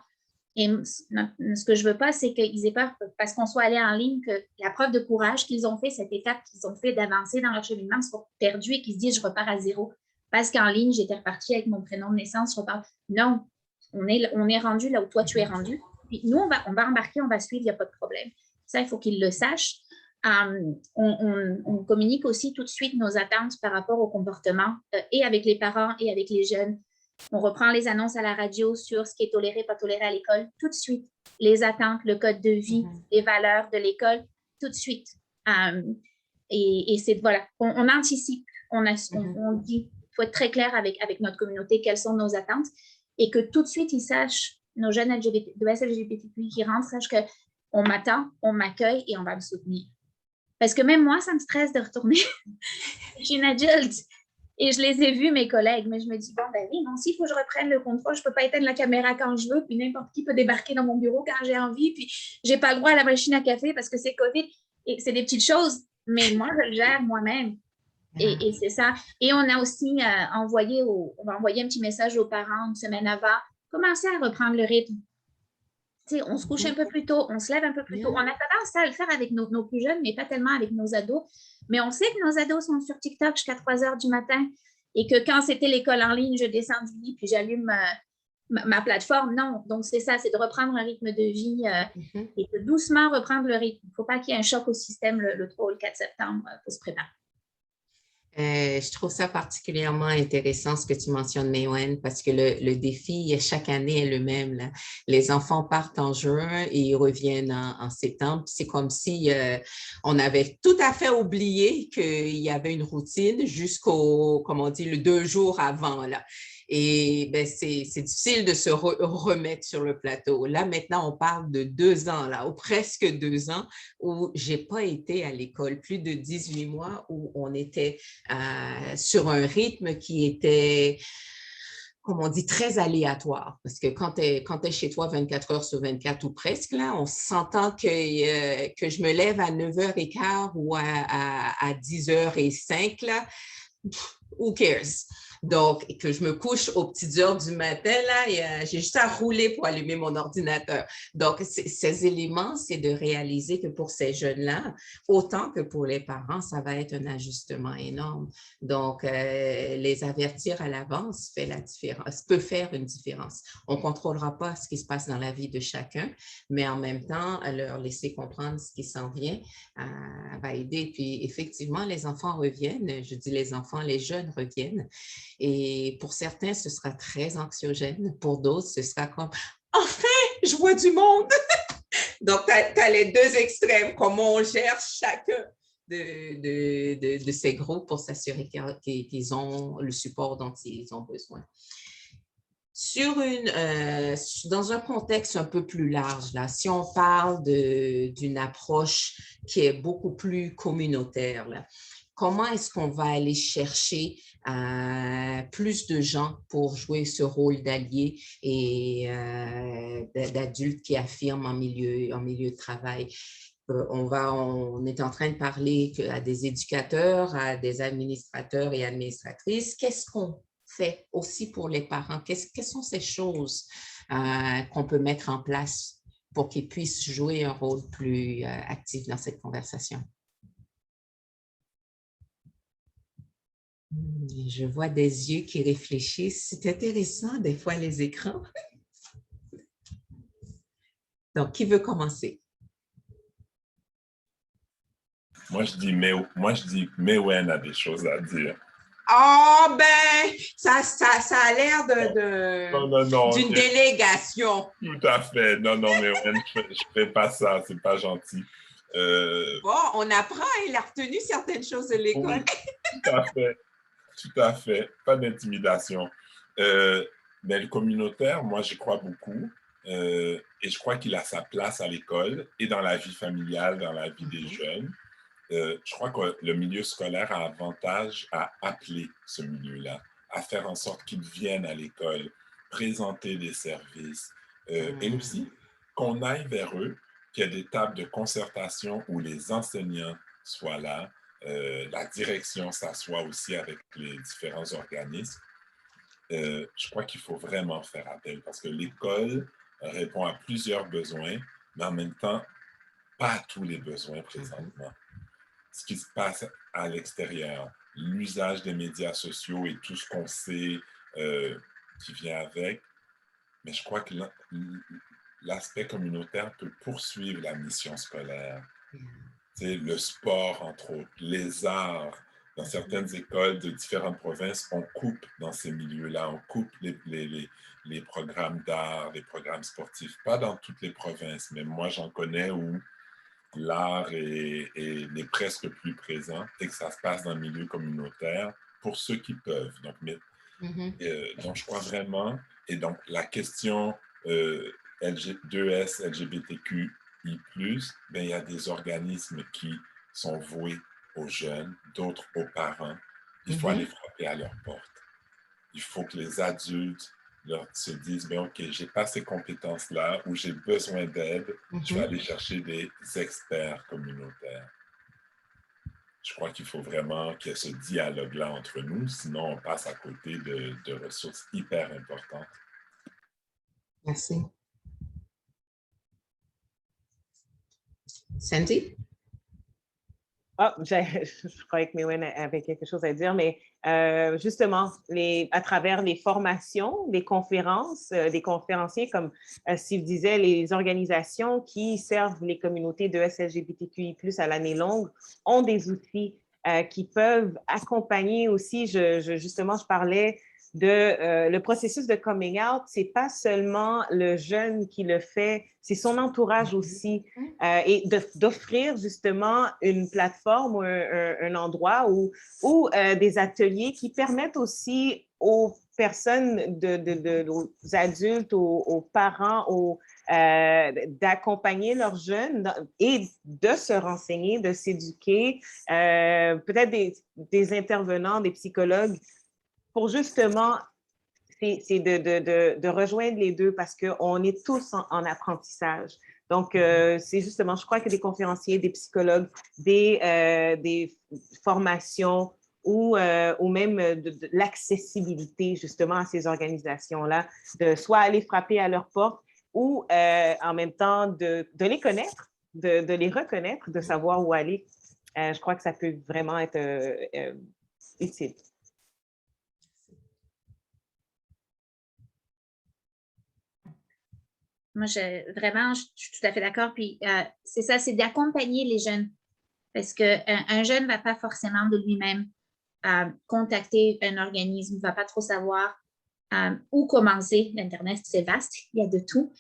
Et ce que je ne veux pas, c'est qu'ils aient peur, parce qu'on soit allé en ligne, que la preuve de courage qu'ils ont fait, cette étape qu'ils ont fait d'avancer dans leur cheminement, soit perdue et qu'ils se disent « je repars à zéro ». Parce qu'en ligne, j'étais repartie avec mon prénom de naissance, je repars. Non, on est rendu là où toi, tu es rendu. Puis nous, on va embarquer, on va suivre, il n'y a pas de problème. Ça, il faut qu'ils le sachent. On communique aussi tout de suite nos attentes par rapport au comportement et avec les parents et avec les jeunes. On reprend les annonces à la radio sur ce qui est toléré, pas toléré à l'école, tout de suite. Les attentes, le code de vie, les valeurs de l'école, tout de suite. Et c'est, voilà, on anticipe, on dit, il faut être très clair avec notre communauté, quelles sont nos attentes, et que tout de suite, ils sachent, nos jeunes LGBTQI qui rentrent, sachent qu'on m'attend, on m'accueille et on va me soutenir. Parce que même moi, ça me stresse de retourner. Je suis une adulte. Et je les ai vus, mes collègues, mais je me dis, bon, ben oui, non, s'il faut que je reprenne le contrôle, je ne peux pas éteindre la caméra quand je veux, puis n'importe qui peut débarquer dans mon bureau quand j'ai envie, puis je n'ai pas le droit à la machine à café parce que c'est COVID. Et c'est des petites choses, mais moi, je le gère moi-même. Et c'est ça. Et on a aussi on va envoyer un petit message aux parents une semaine avant, commencer à reprendre le rythme. Tu sais, on se couche un peu plus tôt, on se lève un peu plus tôt. On a tendance à le faire avec nos plus jeunes, mais pas tellement avec nos ados. Mais on sait que nos ados sont sur TikTok jusqu'à 3 heures du matin et que quand c'était l'école en ligne, je descends du lit puis j'allume ma plateforme, non. Donc, c'est ça, c'est de reprendre un rythme de vie et de doucement reprendre le rythme. Il ne faut pas qu'il y ait un choc au système le 3 ou le 4 septembre pour se préparer. Je trouve ça particulièrement intéressant ce que tu mentionnes, Maïwenn, parce que le défi chaque année est le même, là. Les enfants partent en juin et ils reviennent en septembre. C'est comme si on avait tout à fait oublié qu'il y avait une routine jusqu'au, comme on dit, le 2 jours avant, là. Et ben, c'est difficile de se remettre sur le plateau. Là, maintenant, on parle de 2 ans, là, ou presque 2 ans, où j'ai pas été à l'école, plus de 18 mois où on était sur un rythme qui était, comme on dit, très aléatoire. Parce que quand tu es chez toi 24 heures sur 24 ou presque, là, on s'entend que je me lève à 9h15 ou à 10h05, là, who cares? Donc, que je me couche aux petites heures du matin, là, j'ai juste à rouler pour allumer mon ordinateur. Donc, ces éléments, c'est de réaliser que pour ces jeunes-là, autant que pour les parents, ça va être un ajustement énorme. Donc, les avertir à l'avance fait la différence, peut faire une différence. On ne contrôlera pas ce qui se passe dans la vie de chacun, mais en même temps, leur laisser comprendre ce qui s'en vient va aider. Puis, effectivement, les enfants reviennent. Je dis les enfants, les jeunes reviennent. Et pour certains, ce sera très anxiogène. Pour d'autres, ce sera comme « Enfin, je vois du monde! » Donc, tu as les deux extrêmes, comment on gère chacun de ces groupes pour s'assurer qu'ils ont le support dont ils ont besoin. Dans un contexte un peu plus large, là, si on parle d'une approche qui est beaucoup plus communautaire, là, comment est-ce qu'on va aller chercher plus de gens pour jouer ce rôle d'allié et d'adultes qui affirment en milieu de travail? On est en train de parler à des éducateurs, à des administrateurs et administratrices. Qu'est-ce qu'on fait aussi pour les parents? Quelles sont ces choses qu'on peut mettre en place pour qu'ils puissent jouer un rôle plus actif dans cette conversation? Je vois des yeux qui réfléchissent. C'est intéressant, des fois, les écrans. Donc, qui veut commencer? Moi, je dis Maïwenn a des choses à dire. Oh, ben, ça a l'air d'une Non, délégation. tout à fait. Non, Maïwenn, je ne fais pas ça. C'est pas gentil. Bon, on apprend. Il a retenu certaines choses de l'école. Oui, tout à fait. Tout à fait. Pas d'intimidation. Mais le communautaire, moi, j'y crois beaucoup. Et je crois qu'il a sa place à l'école et dans la vie familiale, dans la vie des jeunes. Je crois que le milieu scolaire a avantage à appeler ce milieu-là, à faire en sorte qu'ils viennent à l'école, présenter des services, et aussi qu'on aille vers eux, qu'il y ait des tables de concertation où les enseignants soient là, la direction s'assoit aussi avec les différents organismes. Je crois qu'il faut vraiment faire appel parce que l'école répond à plusieurs besoins, mais en même temps, pas à tous les besoins présentement. Ce qui se passe à l'extérieur, l'usage des médias sociaux et tout ce qu'on sait qui vient avec. Mais je crois que l'aspect communautaire peut poursuivre la mission scolaire. C'est le sport, entre autres, les arts. Dans certaines écoles de différentes provinces, on coupe dans ces milieux-là, on coupe les programmes d'art, les programmes sportifs. Pas dans toutes les provinces, mais moi, j'en connais où l'art est presque plus présent et que ça se passe dans le milieu communautaire pour ceux qui peuvent. Donc, donc je crois vraiment, et donc la question 2S, LGBTQI+, ben, il y a des organismes qui sont voués aux jeunes, d'autres aux parents. Il faut aller frapper à leur porte. Il faut que les adultes se disent, ben, OK, j'ai pas ces compétences-là ou j'ai besoin d'aide, je vais aller chercher des experts communautaires. Je crois qu'il faut vraiment qu'il y ait ce dialogue-là entre nous, sinon on passe à côté de ressources hyper importantes. Merci. Sandy? Ah, je croyais que Mewen avait quelque chose à dire, mais justement, à travers les formations, les conférences, des conférenciers, comme Steve disait, les organisations qui servent les communautés de LGBTQI+, à l'année longue, ont des outils qui peuvent accompagner aussi, justement, je parlais de le processus de coming out, c'est pas seulement le jeune qui le fait, c'est son entourage aussi, et d'offrir justement une plateforme ou un endroit ou des ateliers qui permettent aussi aux personnes, aux adultes, aux parents, d'accompagner leurs jeunes et de se renseigner, de s'éduquer, peut-être des intervenants, des psychologues, pour justement, c'est de rejoindre les deux parce qu'on est tous en apprentissage. Donc, c'est justement, je crois que des conférenciers, des psychologues, des formations ou même de l'accessibilité justement à ces organisations-là, de soit aller frapper à leur porte ou en même temps de les connaître, de les reconnaître, de savoir où aller. Je crois que ça peut vraiment être utile. Moi, vraiment, je suis tout à fait d'accord. Puis, c'est ça, c'est d'accompagner les jeunes. Parce qu'un jeune ne va pas forcément de lui-même contacter un organisme, ne va pas trop savoir où commencer. L'Internet, c'est vaste, il y a de tout.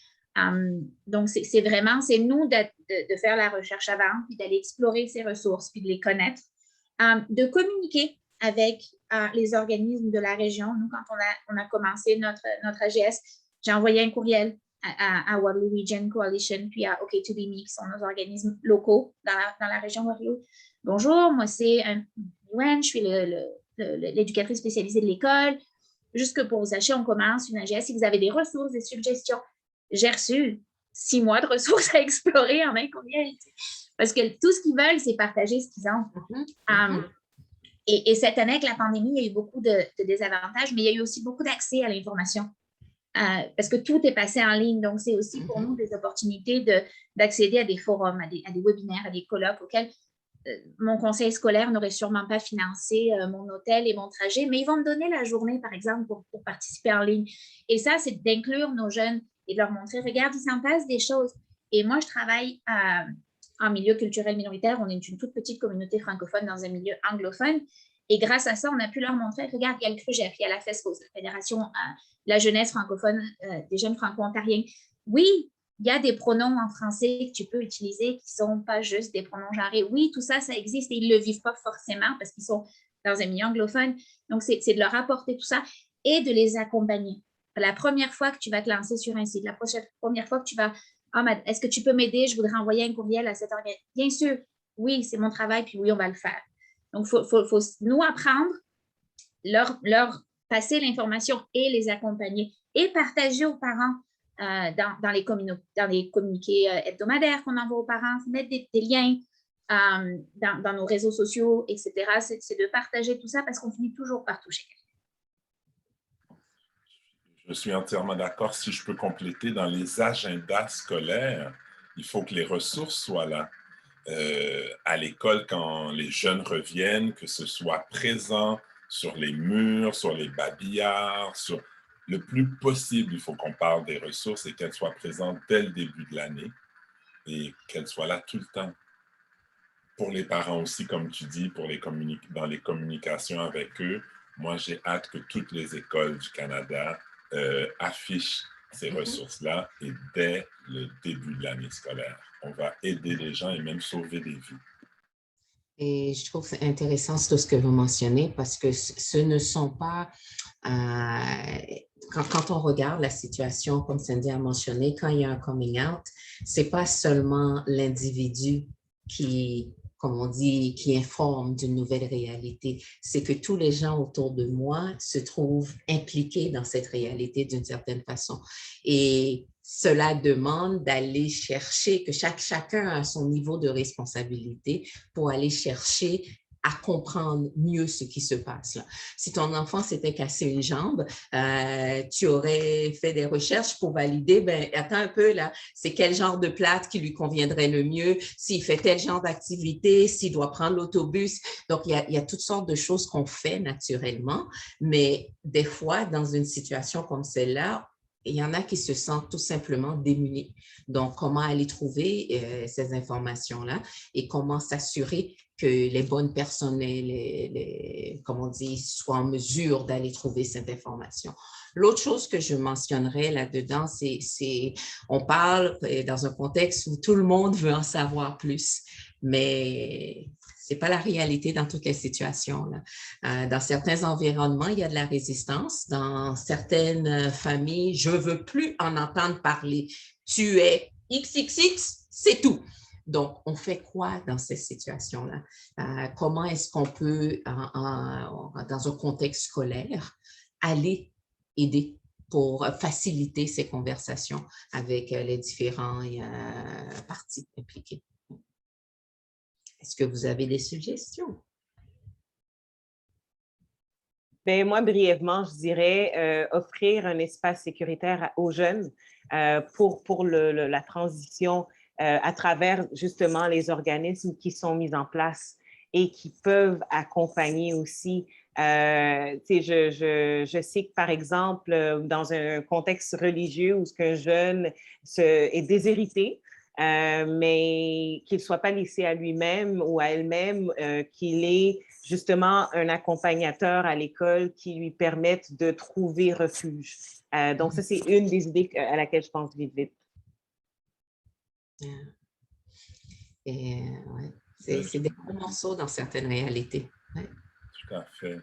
Donc, c'est vraiment, c'est nous de faire la recherche avant, puis d'aller explorer ces ressources, puis de les connaître, de communiquer avec les organismes de la région. Nous, quand on a commencé notre AGS, j'ai envoyé un courriel à Waterloo Region Coalition, puis à OK2Be Me, qui sont nos organismes locaux dans la région Waterloo. Bonjour, moi c'est Mewen, je suis l'éducatrice spécialisée de l'école. Juste que pour vous sachiez, on commence une AGS. Si vous avez des ressources, des suggestions, j'ai reçu 6 mois de ressources à explorer en un courriel. Parce que tout ce qu'ils veulent, c'est partager ce qu'ils ont. Et cette année, avec la pandémie, il y a eu beaucoup de désavantages, mais il y a eu aussi beaucoup d'accès à l'information. Parce que tout est passé en ligne. Donc, c'est aussi pour nous des opportunités d'accéder à des forums, à des webinaires, à des colloques auxquels mon conseil scolaire n'aurait sûrement pas financé mon hôtel et mon trajet, mais ils vont me donner la journée, par exemple, pour participer en ligne. Et ça, c'est d'inclure nos jeunes et de leur montrer, regarde, il s'en passe des choses. Et moi, je travaille en milieu culturel minoritaire. On est une toute petite communauté francophone dans un milieu anglophone. Et grâce à ça, on a pu leur montrer, regarde, il y a le CRUGEF, il y a la FESCOS, la Fédération de la jeunesse francophone des jeunes franco-ontariens. Oui, il y a des pronoms en français que tu peux utiliser qui ne sont pas juste des pronoms genrés. Oui, tout ça, ça existe et ils ne le vivent pas forcément parce qu'ils sont dans un milieu anglophone. Donc, c'est de leur apporter tout ça et de les accompagner. La première fois que tu vas te lancer sur un site, la première fois que tu vas, est-ce que tu peux m'aider? Je voudrais envoyer un courriel à cet organisme. Bien sûr, oui, c'est mon travail, puis oui, on va le faire. Donc, il faut nous apprendre, leur passer l'information et les accompagner et partager aux parents dans les communiqués hebdomadaires qu'on envoie aux parents, mettre des liens dans nos réseaux sociaux, etc. C'est de partager tout ça parce qu'on finit toujours par toucher quelqu'un. Je suis entièrement d'accord. Si je peux compléter, dans les agendas scolaires, il faut que les ressources soient là. À l'école, quand les jeunes reviennent, que ce soit présent sur les murs, sur les babillards, sur le plus possible, il faut qu'on parle des ressources et qu'elles soient présentes dès le début de l'année et qu'elles soient là tout le temps. Pour les parents aussi, comme tu dis, dans les communications avec eux, moi, j'ai hâte que toutes les écoles du Canada affichent ces ressources-là et dès le début de l'année scolaire. On va aider les gens et même sauver des vies. Et je trouve c'est intéressant tout ce que vous mentionnez parce que ce ne sont pas, quand on regarde la situation, comme Cindy a mentionné, quand il y a un coming out, ce n'est pas seulement l'individu qui, comme on dit, qui informe d'une nouvelle réalité, c'est que tous les gens autour de moi se trouvent impliqués dans cette réalité d'une certaine façon. Et cela demande d'aller chercher, que chacun a son niveau de responsabilité pour aller chercher à comprendre mieux ce qui se passe là. Si ton enfant s'était cassé une jambe, tu aurais fait des recherches pour valider, ben attends un peu là, c'est quel genre de plâtre qui lui conviendrait le mieux, s'il fait tel genre d'activité, s'il doit prendre l'autobus. Donc, il y a toutes sortes de choses qu'on fait naturellement, mais des fois, dans une situation comme celle-là, il y en a qui se sentent tout simplement démunis. Donc, comment aller trouver ces informations-là et comment s'assurer que les bonnes personnes, comme on dit, soient en mesure d'aller trouver cette information. L'autre chose que je mentionnerais là-dedans, c'est on parle dans un contexte où tout le monde veut en savoir plus, mais ce n'est pas la réalité dans toutes les situations. Là. Dans certains environnements, il y a de la résistance. Dans certaines familles, je ne veux plus en entendre parler. Tu es XXX, c'est tout. Donc, on fait quoi dans ces situations-là? Comment est-ce qu'on peut, dans un contexte scolaire, aller aider pour faciliter ces conversations avec les différents parties impliquées? Est-ce que vous avez des suggestions? Bien, moi, brièvement, je dirais offrir un espace sécuritaire aux jeunes pour la transition à travers justement les organismes qui sont mis en place et qui peuvent accompagner aussi. Je sais que, par exemple, dans un contexte religieux où un jeune est déshérité, mais qu'il ne soit pas laissé à lui-même ou à elle-même, qu'il ait justement un accompagnateur à l'école qui lui permette de trouver refuge. Donc, ça, c'est une des idées à laquelle je pense vite, vite. Ouais. C'est des gros morceaux dans certaines réalités. Ouais. Tout à fait.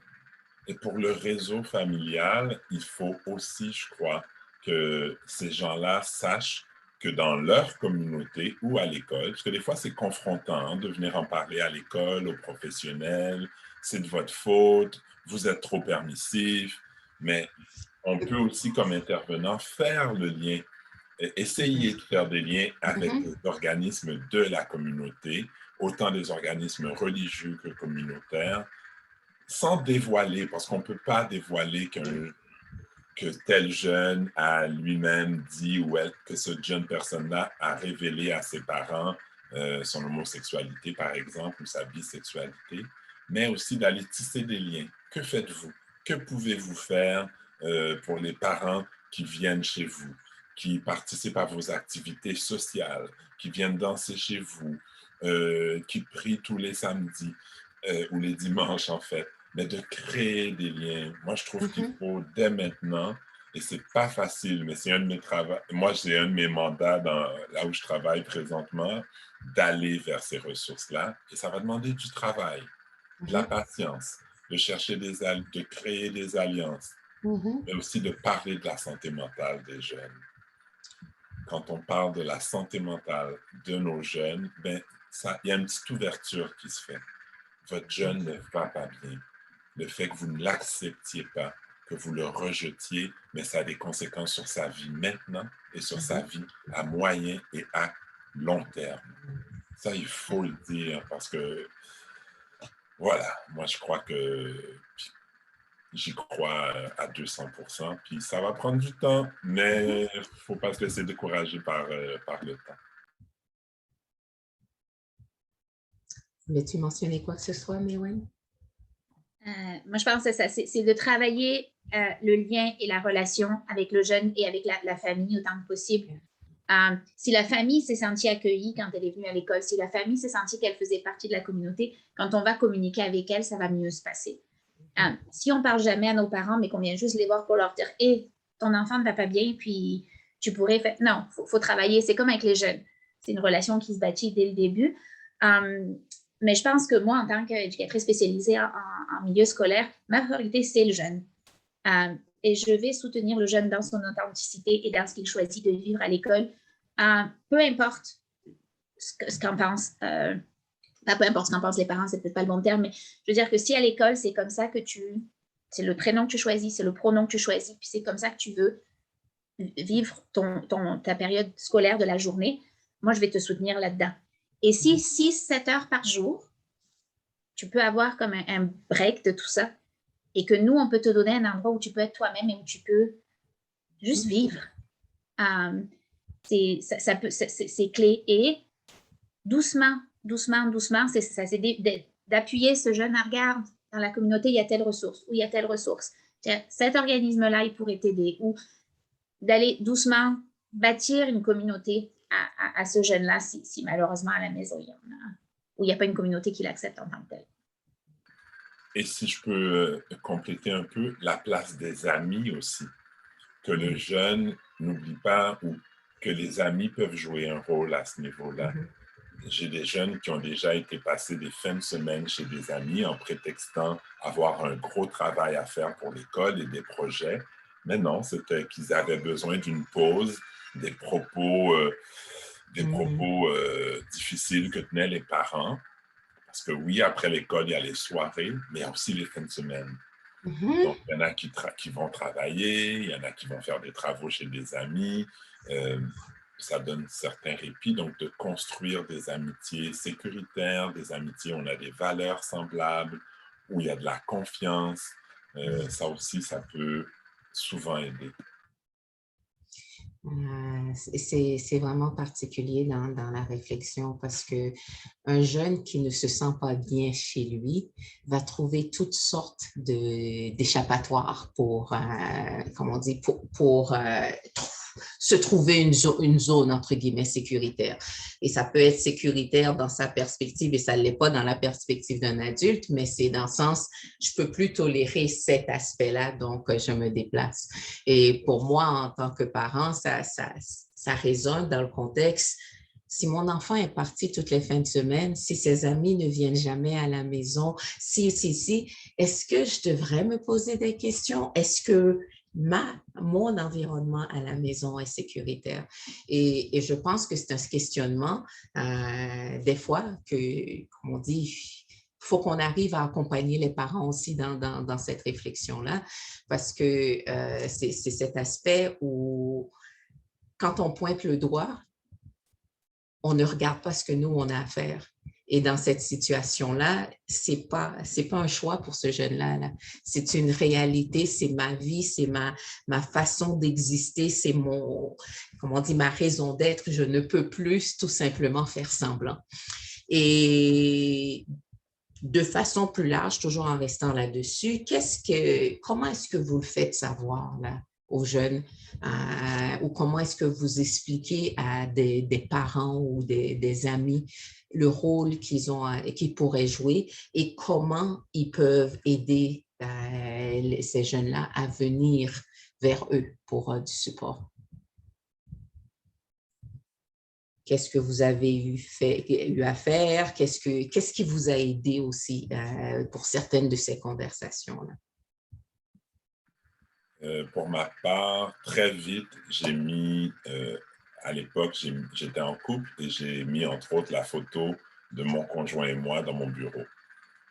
Et pour le réseau familial, il faut aussi, je crois, que ces gens-là sachent que dans leur communauté ou à l'école, parce que des fois, c'est confrontant de venir en parler à l'école, aux professionnels, c'est de votre faute, vous êtes trop permissif, mais on peut aussi, comme intervenant, faire le lien, essayer de faire des liens avec les organismes de la communauté, autant des organismes religieux que communautaires, sans dévoiler, parce qu'on ne peut pas dévoiler que tel jeune a lui-même dit ou que cette jeune personne-là a révélé à ses parents son homosexualité, par exemple, ou sa bisexualité, mais aussi d'aller tisser des liens. Que faites-vous? Que pouvez-vous faire pour les parents qui viennent chez vous, qui participent à vos activités sociales, qui viennent danser chez vous, qui prient tous les samedis ou les dimanches, en fait? Mais de créer des liens. Moi, je trouve qu'il faut dès maintenant, et c'est pas facile, mais c'est un de mes travaux. Moi, j'ai un de mes mandats là où je travaille présentement, d'aller vers ces ressources-là. Et ça va demander du travail, de la patience, de chercher de créer des alliances, mais aussi de parler de la santé mentale des jeunes. Quand on parle de la santé mentale de nos jeunes, ben, il y a une petite ouverture qui se fait. Votre jeune ne va pas bien. Le fait que vous ne l'acceptiez pas, que vous le rejetiez, mais ça a des conséquences sur sa vie maintenant et sur sa vie à moyen et à long terme. Ça, il faut le dire parce que, voilà, moi, je crois que j'y crois à 200%, puis ça va prendre du temps, mais il ne faut pas se laisser décourager par le temps. Voulais-tu mentionner quoi que ce soit, Mewen? Moi, je pense que c'est ça, c'est de travailler le lien et la relation avec le jeune et avec la famille autant que possible. Si la famille s'est sentie accueillie quand elle est venue à l'école, si la famille s'est sentie qu'elle faisait partie de la communauté, quand on va communiquer avec elle, ça va mieux se passer. Si on ne parle jamais à nos parents, mais qu'on vient juste les voir pour leur dire « Hey, ton enfant ne va pas bien, puis tu pourrais faire… » Non, il faut travailler. C'est comme avec les jeunes. C'est une relation qui se bâtit dès le début. Mais je pense que moi, en tant qu'éducatrice spécialisée en milieu scolaire, ma priorité, c'est le jeune. Et je vais soutenir le jeune dans son authenticité et dans ce qu'il choisit de vivre à l'école. Peu importe ce qu'en pense, peu importe ce qu'en pensent les parents, c'est peut-être pas le bon terme, mais je veux dire que si à l'école, c'est comme ça que c'est le prénom que tu choisis, c'est le pronom que tu choisis, puis c'est comme ça que tu veux vivre ta période scolaire de la journée, moi, je vais te soutenir là-dedans. Et si 6-7 heures par jour, tu peux avoir comme un break de tout ça et que nous, on peut te donner un endroit où tu peux être toi-même et où tu peux juste vivre. C'est clé. Et doucement, c'est d'appuyer ce jeune à regarde dans la communauté, il y a telle ressource ou il y a telle ressource. Cet organisme-là, il pourrait t'aider. Ou d'aller doucement bâtir une communauté à ce jeune-là si malheureusement à la maison, il n'y a pas une communauté qui l'accepte en tant que telle. Et si je peux compléter un peu, la place des amis aussi. Que le jeune n'oublie pas ou que les amis peuvent jouer un rôle à ce niveau-là. J'ai des jeunes qui ont déjà été passer des fins de semaine chez des amis en prétextant avoir un gros travail à faire pour l'école et des projets. Mais non, c'était qu'ils avaient besoin d'une pause, des propos difficiles que tenaient les parents. Parce que oui, après l'école, il y a les soirées, mais il y a aussi les fins de semaine. Donc, il y en a qui vont travailler, il y en a qui vont faire des travaux chez des amis. Ça donne certains répits. Donc, de construire des amitiés sécuritaires, des amitiés où on a des valeurs semblables, où il y a de la confiance, ça aussi, ça peut souvent aider. C'est vraiment particulier dans la réflexion parce qu'un jeune qui ne se sent pas bien chez lui va trouver toutes sortes d'échappatoires pour, comment on dit, pour se trouver une zone, entre guillemets, sécuritaire. Et ça peut être sécuritaire dans sa perspective et ça ne l'est pas dans la perspective d'un adulte, mais c'est dans le sens, je ne peux plus tolérer cet aspect-là, donc je me déplace. Et pour moi, en tant que parent, ça résonne dans le contexte. Si mon enfant est parti toutes les fins de semaine, si ses amis ne viennent jamais à la maison, si, est-ce que je devrais me poser des questions? Est-ce que mon environnement à la maison est sécuritaire? Et je pense que c'est un questionnement, des fois, comme on dit, il faut qu'on arrive à accompagner les parents aussi dans cette réflexion-là, parce que c'est cet aspect où, quand on pointe le doigt, on ne regarde pas ce que nous, on a à faire. Et dans cette situation-là, c'est pas un choix pour ce jeune-là. Là. C'est une réalité, c'est ma vie, c'est ma façon d'exister, c'est ma raison d'être. Je ne peux plus tout simplement faire semblant. Et de façon plus large, toujours en restant là-dessus, comment est-ce que vous le faites savoir là, aux jeunes ou comment est-ce que vous expliquez à des parents ou des amis le rôle qu'ils pourraient jouer et comment ils peuvent aider ces jeunes-là à venir vers eux pour du support? Qu'est-ce que vous avez eu à faire? Qu'est-ce qui vous a aidé aussi pour certaines de ces conversations-là? Pour ma part, très vite, j'ai mis, à l'époque, j'étais en couple et j'ai mis entre autres la photo de mon conjoint et moi dans mon bureau.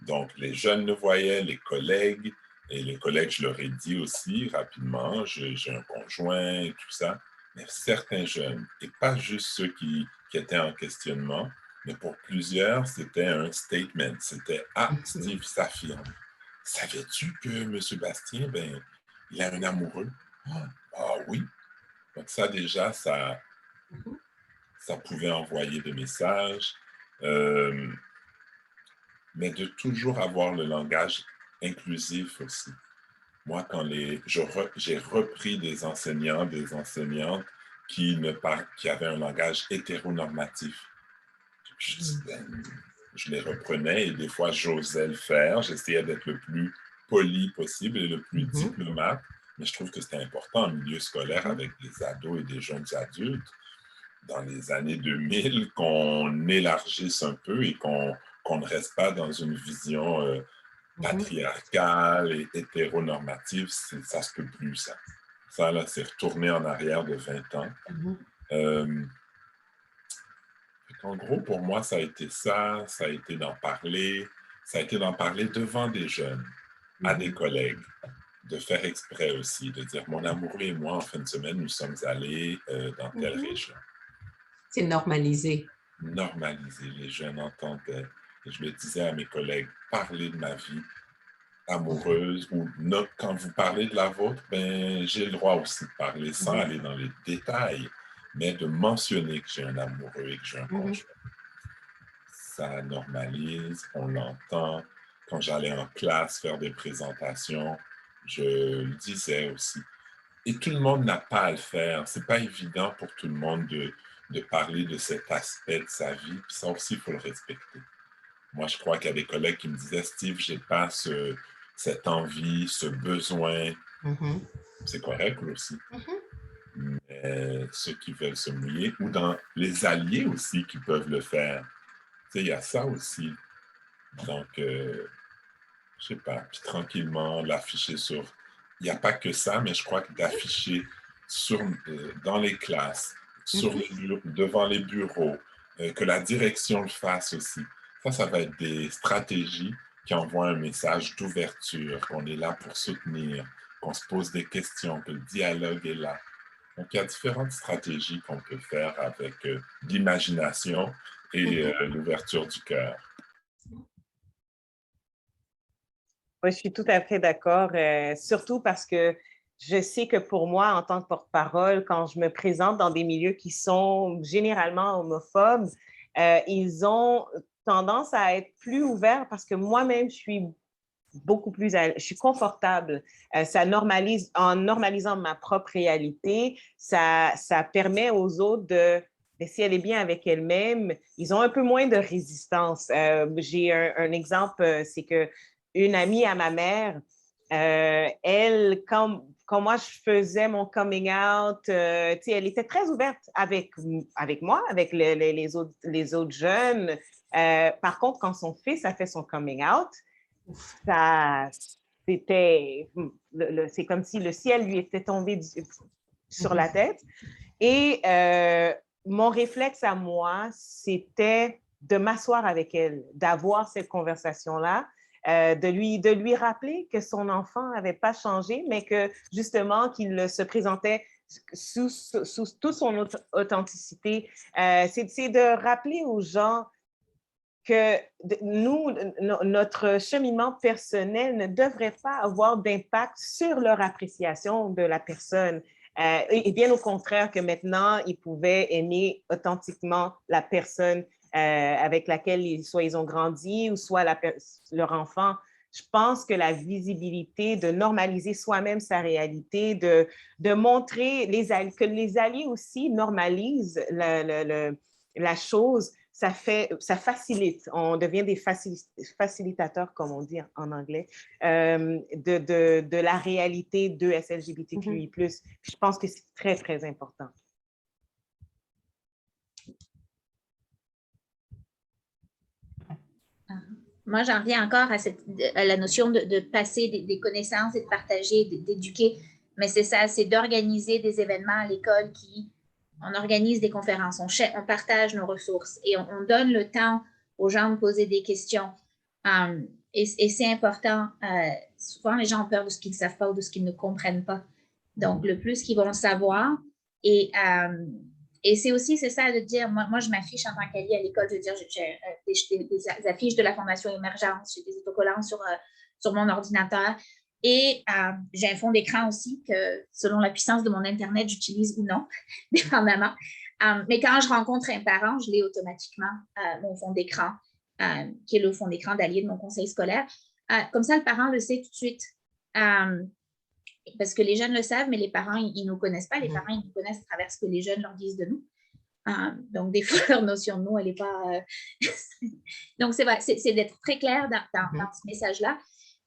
Donc, les jeunes le voyaient, les collègues, et les collègues, je leur ai dit aussi rapidement, j'ai un conjoint et tout ça, mais certains jeunes, et pas juste ceux qui étaient en questionnement, mais pour plusieurs, c'était un statement. C'était « Ah, Steve s'affirme. Savais-tu que M. Bastien, ben, il a un amoureux? » Ah oui. Donc ça, déjà, ça pouvait envoyer des messages. Mais de toujours avoir le langage inclusif aussi. Moi, quand j'ai repris des enseignants, des enseignantes qui avaient un langage hétéronormatif. Je les reprenais et des fois, j'osais le faire. J'essayais d'être le plus poli possible et le plus diplomate. Mais je trouve que c'était important en milieu scolaire avec des ados et des jeunes adultes dans les années 2000 qu'on élargisse un peu et qu'on ne reste pas dans une vision patriarcale et hétéronormative. Ça se peut plus, ça. Ça, là, c'est retourné en arrière de 20 ans. En gros, pour moi, ça a été ça a été d'en parler, ça a été d'en parler devant des jeunes, à des collègues, de faire exprès aussi, de dire, mon amoureux et moi, en fin de semaine, nous sommes allés dans telle région. C'est normalisé. Normaliser, les jeunes entendaient. Et je le disais à mes collègues, parlez de ma vie amoureuse ou quand vous parlez de la vôtre, ben, j'ai le droit aussi de parler sans aller dans les détails, mais de mentionner que j'ai un amoureux et que j'ai un conjoint. Ça normalise, on l'entend. Quand j'allais en classe faire des présentations, je le disais aussi. Et tout le monde n'a pas à le faire. C'est pas évident pour tout le monde de parler de cet aspect de sa vie. Puis ça aussi, il faut le respecter. Moi, je crois qu'il y a des collègues qui me disaient, Steve, j'ai pas cette envie, ce besoin. C'est correct aussi. Mais ceux qui veulent se mouiller, ou dans les alliés aussi qui peuvent le faire. Tu sais, il y a ça aussi. Donc, je sais pas, puis tranquillement, l'afficher sur... Il n'y a pas que ça, mais je crois que d'afficher dans les classes, devant les bureaux, que la direction le fasse aussi. Ça va être des stratégies qui envoient un message d'ouverture, qu'on est là pour soutenir, qu'on se pose des questions, que le dialogue est là. Donc, il y a différentes stratégies qu'on peut faire avec l'imagination et l'ouverture du cœur. Oui, je suis tout à fait d'accord, surtout parce que je sais que pour moi, en tant que porte-parole, quand je me présente dans des milieux qui sont généralement homophobes, ils ont tendance à être plus ouverts parce que moi-même, je suis beaucoup plus, je suis confortable. Ça normalise, en normalisant ma propre réalité, ça permet aux autres de, si elle est bien avec elle-même, ils ont un peu moins de résistance. J'ai un exemple, c'est que une amie à ma mère, elle, quand moi je faisais mon coming out, elle était très ouverte avec moi, avec les autres jeunes. Par contre, quand son fils a fait son coming out, c'est comme si le ciel lui était tombé sur la tête. Et mon réflexe à moi, c'était de m'asseoir avec elle, d'avoir cette conversation-là, de lui rappeler que son enfant n'avait pas changé, mais que justement qu'il se présentait sous toute son authenticité. C'est de rappeler aux gens que nous, notre cheminement personnel ne devrait pas avoir d'impact sur leur appréciation de la personne. Et bien au contraire, que maintenant, ils pouvaient aimer authentiquement la personne avec laquelle soit ils ont grandi ou soit leur enfant. Je pense que la visibilité, de normaliser soi-même sa réalité, de montrer que les alliés aussi normalisent la chose, ça facilite. On devient des facilitateurs, comme on dit en anglais, de la réalité de SLGBTQI+. Je pense que c'est très, très important. Moi, j'en reviens encore à la notion de passer des connaissances et de partager, d'éduquer. Mais c'est ça, c'est d'organiser des événements à l'école on organise des conférences, on partage nos ressources et on donne le temps aux gens de poser des questions. Et c'est important. Souvent, les gens ont peur de ce qu'ils ne savent pas ou de ce qu'ils ne comprennent pas. Donc, le plus qu'ils vont le savoir. Et c'est aussi, c'est ça de dire, moi je m'affiche en tant qu'alliée à l'école, je veux dire, j'ai des affiches de la Fondation Émergence, j'ai des autocollants sur mon ordinateur et j'ai un fond d'écran aussi que selon la puissance de mon Internet, j'utilise ou non, dépendamment. Mais quand je rencontre un parent, je l'ai automatiquement, mon fond d'écran, qui est le fond d'écran d'allié de mon conseil scolaire. Comme ça, le parent le sait tout de suite. Parce que les jeunes le savent, mais les parents, ils ne nous connaissent pas. Les parents, ils nous connaissent à travers ce que les jeunes leur disent de nous. Donc, des fois, leur notion de nous, elle n'est pas... Donc, c'est vrai, c'est d'être très clair dans ce message-là.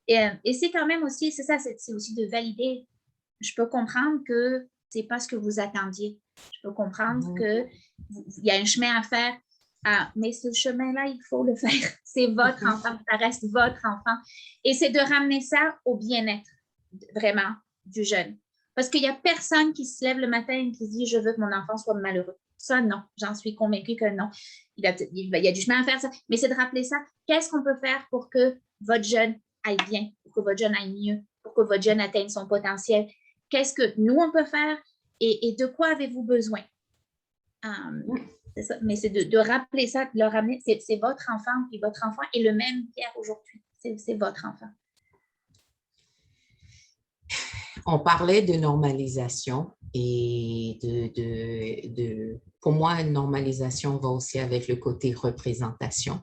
Et c'est quand même aussi, c'est ça, c'est aussi de valider. Je peux comprendre que ce n'est pas ce que vous attendiez. Je peux comprendre qu'il y a un chemin à faire. Mais ce chemin-là, il faut le faire. C'est votre enfant, ça reste votre enfant. Et c'est de ramener ça au bien-être, vraiment, du jeune. Parce qu'il n'y a personne qui se lève le matin et qui se dit « je veux que mon enfant soit malheureux ». Ça, non. J'en suis convaincue que non. Il y a du chemin à faire, ça. Mais c'est de rappeler ça. Qu'est-ce qu'on peut faire pour que votre jeune aille bien, pour que votre jeune aille mieux, pour que votre jeune atteigne son potentiel? Qu'est-ce que nous, on peut faire et de quoi avez-vous besoin? C'est ça. Mais c'est de rappeler ça, de le ramener. C'est votre enfant, puis votre enfant est le même Pierre aujourd'hui. C'est votre enfant. On parlait de normalisation et pour moi, une normalisation va aussi avec le côté représentation.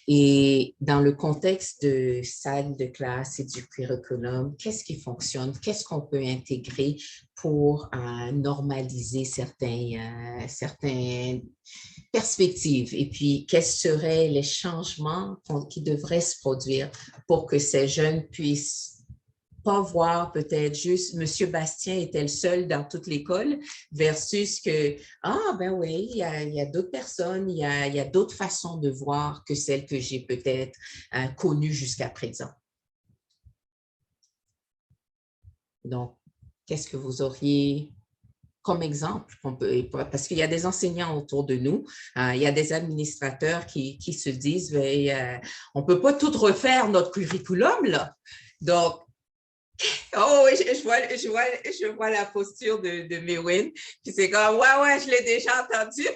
Et dans le contexte de salle de classe et du curriculum, qu'est-ce qui fonctionne? Qu'est-ce qu'on peut intégrer pour normaliser certaines perspectives? Et puis, quels seraient les changements qui devraient se produire pour que ces jeunes puissent pas voir peut-être juste Monsieur Bastien était le seul dans toute l'école versus que, ah ben oui, il y a d'autres personnes, il y a d'autres façons de voir que celles que j'ai peut-être connues jusqu'à présent. Donc, qu'est-ce que vous auriez comme exemple? Parce qu'il y a des enseignants autour de nous, il y a des administrateurs qui se disent, on ne peut pas tout refaire notre curriculum, là. Donc, oh oui, je vois la posture de Mewin, puis c'est comme, ouais, je l'ai déjà entendu.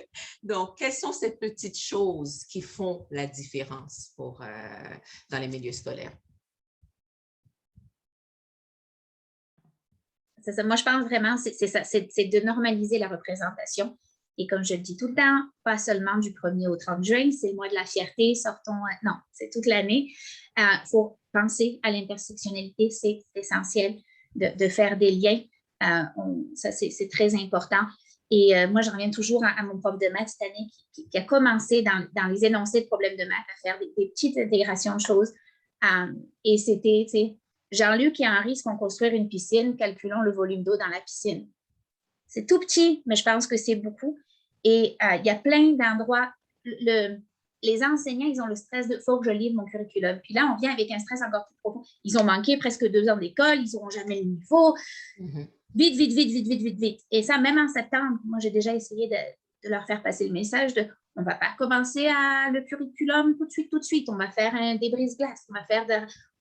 Donc, quelles sont ces petites choses qui font la différence dans les milieux scolaires? C'est ça. Moi, je pense vraiment, c'est de normaliser la représentation. Et comme je le dis tout le temps, pas seulement du 1er au 30 juin, c'est le mois de la fierté, non, c'est toute l'année. Il faut penser à l'intersectionnalité, c'est essentiel de faire des liens. Ça, c'est très important. Et moi, je reviens toujours à mon prof de maths cette année qui a commencé dans les énoncés de problèmes de maths à faire des petites intégrations de choses. Et c'était, tu sais, Jean-Luc et Henri se font construire une piscine, calculons le volume d'eau dans la piscine. C'est tout petit, mais je pense que c'est beaucoup. Et il y a plein d'endroits. Les enseignants, ils ont le stress de « faut que je livre mon curriculum ». Puis là, on vient avec un stress encore plus profond. Ils ont manqué presque 2 ans d'école, ils n'auront jamais le niveau. Vite. Et ça, même en septembre, moi, j'ai déjà essayé de leur faire passer le message de « on ne va pas commencer le curriculum tout de suite. On va faire des brise-glaces.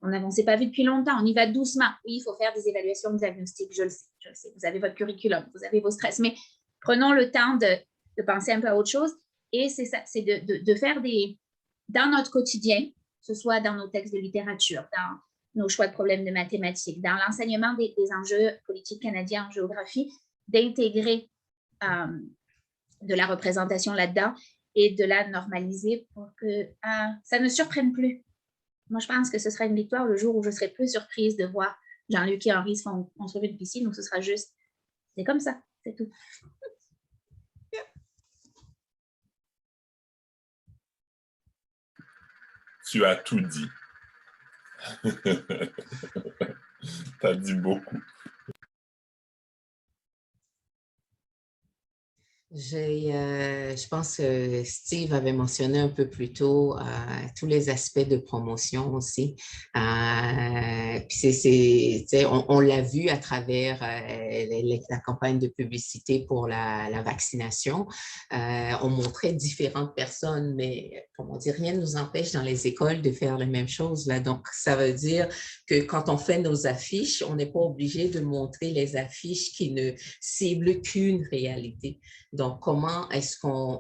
On ne s'est pas vu depuis longtemps. On y va doucement. Oui, il faut faire des évaluations diagnostiques. Je le sais. Vous avez votre curriculum, vous avez vos stress. Mais prenons le temps de penser un peu à autre chose. Et c'est ça, c'est de faire dans notre quotidien, que ce soit dans nos textes de littérature, dans nos choix de problèmes de mathématiques, dans l'enseignement des enjeux politiques canadiens en géographie, d'intégrer de la représentation là-dedans et de la normaliser pour que ça ne surprenne plus. Moi, je pense que ce sera une victoire le jour où je serai plus surprise de voir Jean-Luc et Henri se font construire une piscine, où ce sera juste, c'est comme ça, c'est tout. Tu as tout dit. Tu as dit beaucoup. Je pense que Steve avait mentionné un peu plus tôt tous les aspects de promotion aussi. Puis on l'a vu à travers la campagne de publicité pour la vaccination. On montrait différentes personnes, mais comme on dit, rien ne nous empêche dans les écoles de faire les mêmes choses, là. Donc, ça veut dire que quand on fait nos affiches, on n'est pas obligé de montrer les affiches qui ne ciblent qu'une réalité. Donc, comment est-ce qu'on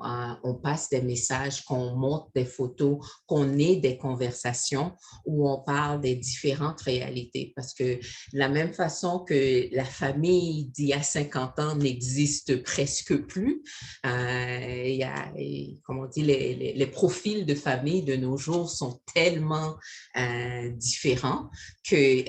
passe des messages, qu'on montre des photos, qu'on ait des conversations où on parle des différentes réalités? Parce que de la même façon que la famille d'il y a 50 ans n'existe presque plus, il y a, comme on dit, les profils de famille de nos jours sont tellement différents que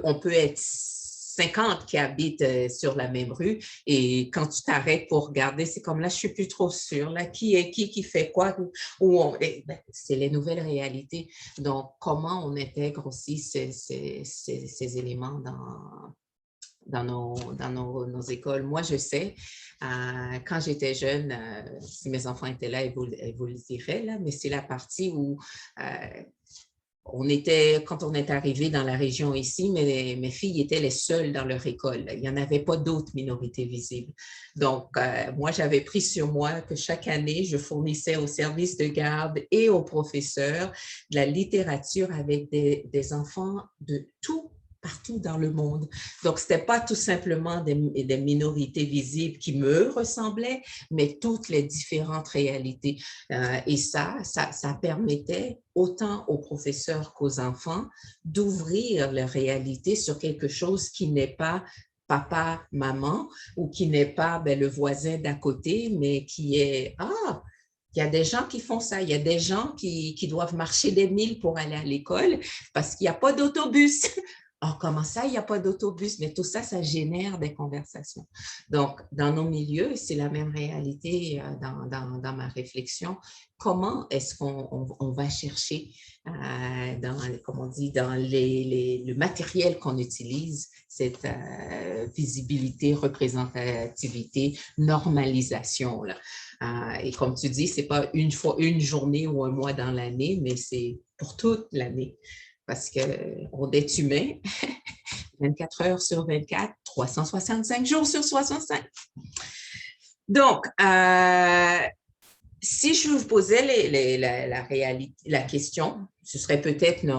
on peut être 50 qui habitent sur la même rue et quand tu t'arrêtes pour regarder, c'est comme là, je ne suis plus trop sûre, là, qui est qui fait quoi, c'est les nouvelles réalités. Donc, comment on intègre aussi ces éléments dans nos écoles? Moi, je sais, quand j'étais jeune, si mes enfants étaient là, ils vous le diraient, là, mais c'est la partie où quand on est arrivé dans la région ici, mes filles étaient les seules dans leur école. Il n'y en avait pas d'autres minorités visibles. Donc, moi, j'avais pris sur moi que chaque année, je fournissais aux services de garde et aux professeurs de la littérature avec des enfants de tous partout dans le monde. Donc, ce n'était pas tout simplement des minorités visibles qui me ressemblaient, mais toutes les différentes réalités. Et ça permettait autant aux professeurs qu'aux enfants d'ouvrir leur réalité sur quelque chose qui n'est pas papa, maman, ou qui n'est pas le voisin d'à côté, mais qui est, il y a des gens qui font ça, il y a des gens qui doivent marcher des milles pour aller à l'école parce qu'il n'y a pas d'autobus. Oh, comment ça, il n'y a pas d'autobus? Mais tout ça, ça génère des conversations. Donc, dans nos milieux, c'est la même réalité dans ma réflexion. Comment est-ce qu'on va chercher, comme on dit, dans le matériel qu'on utilise, cette visibilité, représentativité, normalisation, là. Et comme tu dis, ce n'est pas une journée ou un mois dans l'année, mais c'est pour toute l'année. Parce qu'on est humain, 24 heures sur 24, 365 jours sur 65. Donc, si je vous posais la question, ce serait peut-être une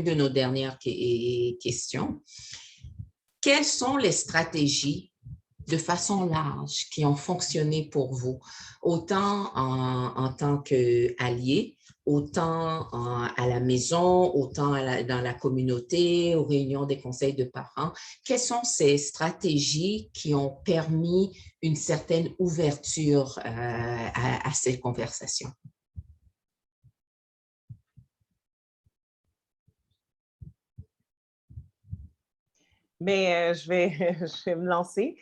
de nos dernières questions. Quelles sont les stratégies de façon large qui ont fonctionné pour vous, autant en tant qu'alliés, autant à la maison, autant dans la communauté, aux réunions des conseils de parents? Quelles sont ces stratégies qui ont permis une certaine ouverture à ces conversations? Mais je vais me lancer.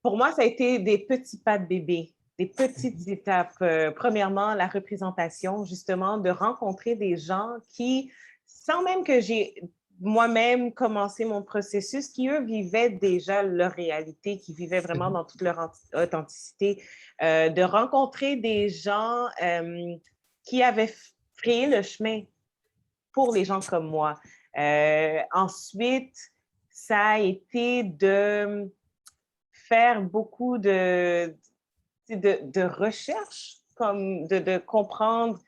Pour moi, ça a été des petits pas de bébé, des petites étapes. Premièrement, la représentation, justement, de rencontrer des gens qui, sans même que j'ai moi-même commencé mon processus, qui, eux, vivaient déjà leur réalité, qui vivaient vraiment dans toute leur authenticité, de rencontrer des gens qui avaient créé le chemin pour les gens comme moi. Ensuite, ça a été de faire beaucoup de recherche, comme de comprendre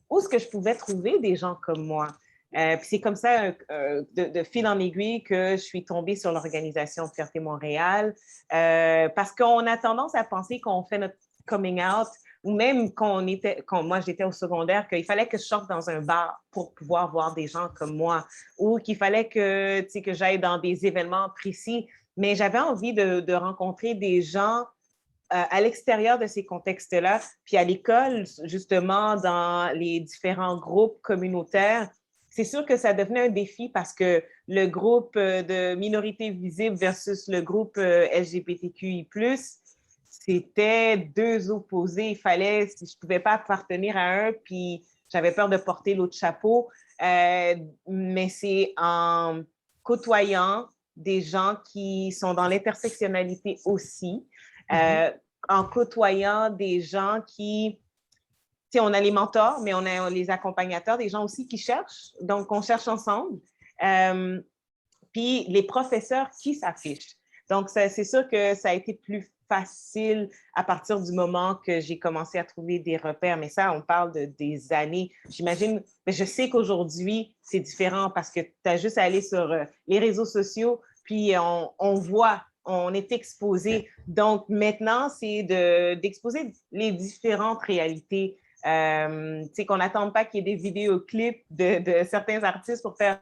où est-ce que je pouvais trouver des gens comme moi. Puis c'est comme ça, de fil en aiguille, que je suis tombée sur l'organisation Fierté Montréal, parce qu'on a tendance à penser qu'on fait notre coming out, ou même quand moi j'étais au secondaire, qu'il fallait que je sorte dans un bar pour pouvoir voir des gens comme moi, ou qu'il fallait que j'aille dans des événements précis. Mais j'avais envie de rencontrer des gens à l'extérieur de ces contextes-là, puis à l'école, justement, dans les différents groupes communautaires. C'est sûr que ça devenait un défi parce que le groupe de minorités visibles versus le groupe LGBTQI+, c'était deux opposés. Je ne pouvais pas appartenir à un, puis j'avais peur de porter l'autre chapeau. Mais c'est en côtoyant des gens qui sont dans l'intersectionnalité aussi, en côtoyant des gens qui, tu sais, on a les mentors, mais on a les accompagnateurs, des gens aussi qui cherchent, donc on cherche ensemble. Puis les professeurs qui s'affichent. Donc, c'est sûr que ça a été plus facile à partir du moment que j'ai commencé à trouver des repères. Mais ça, on parle des années. J'imagine, mais je sais qu'aujourd'hui, c'est différent parce que tu as juste à aller sur les réseaux sociaux, puis on voit, on est exposé. Donc, maintenant, c'est d'exposer les différentes réalités. Tu sais, qu'on n'attende pas qu'il y ait des vidéoclips de certains artistes pour faire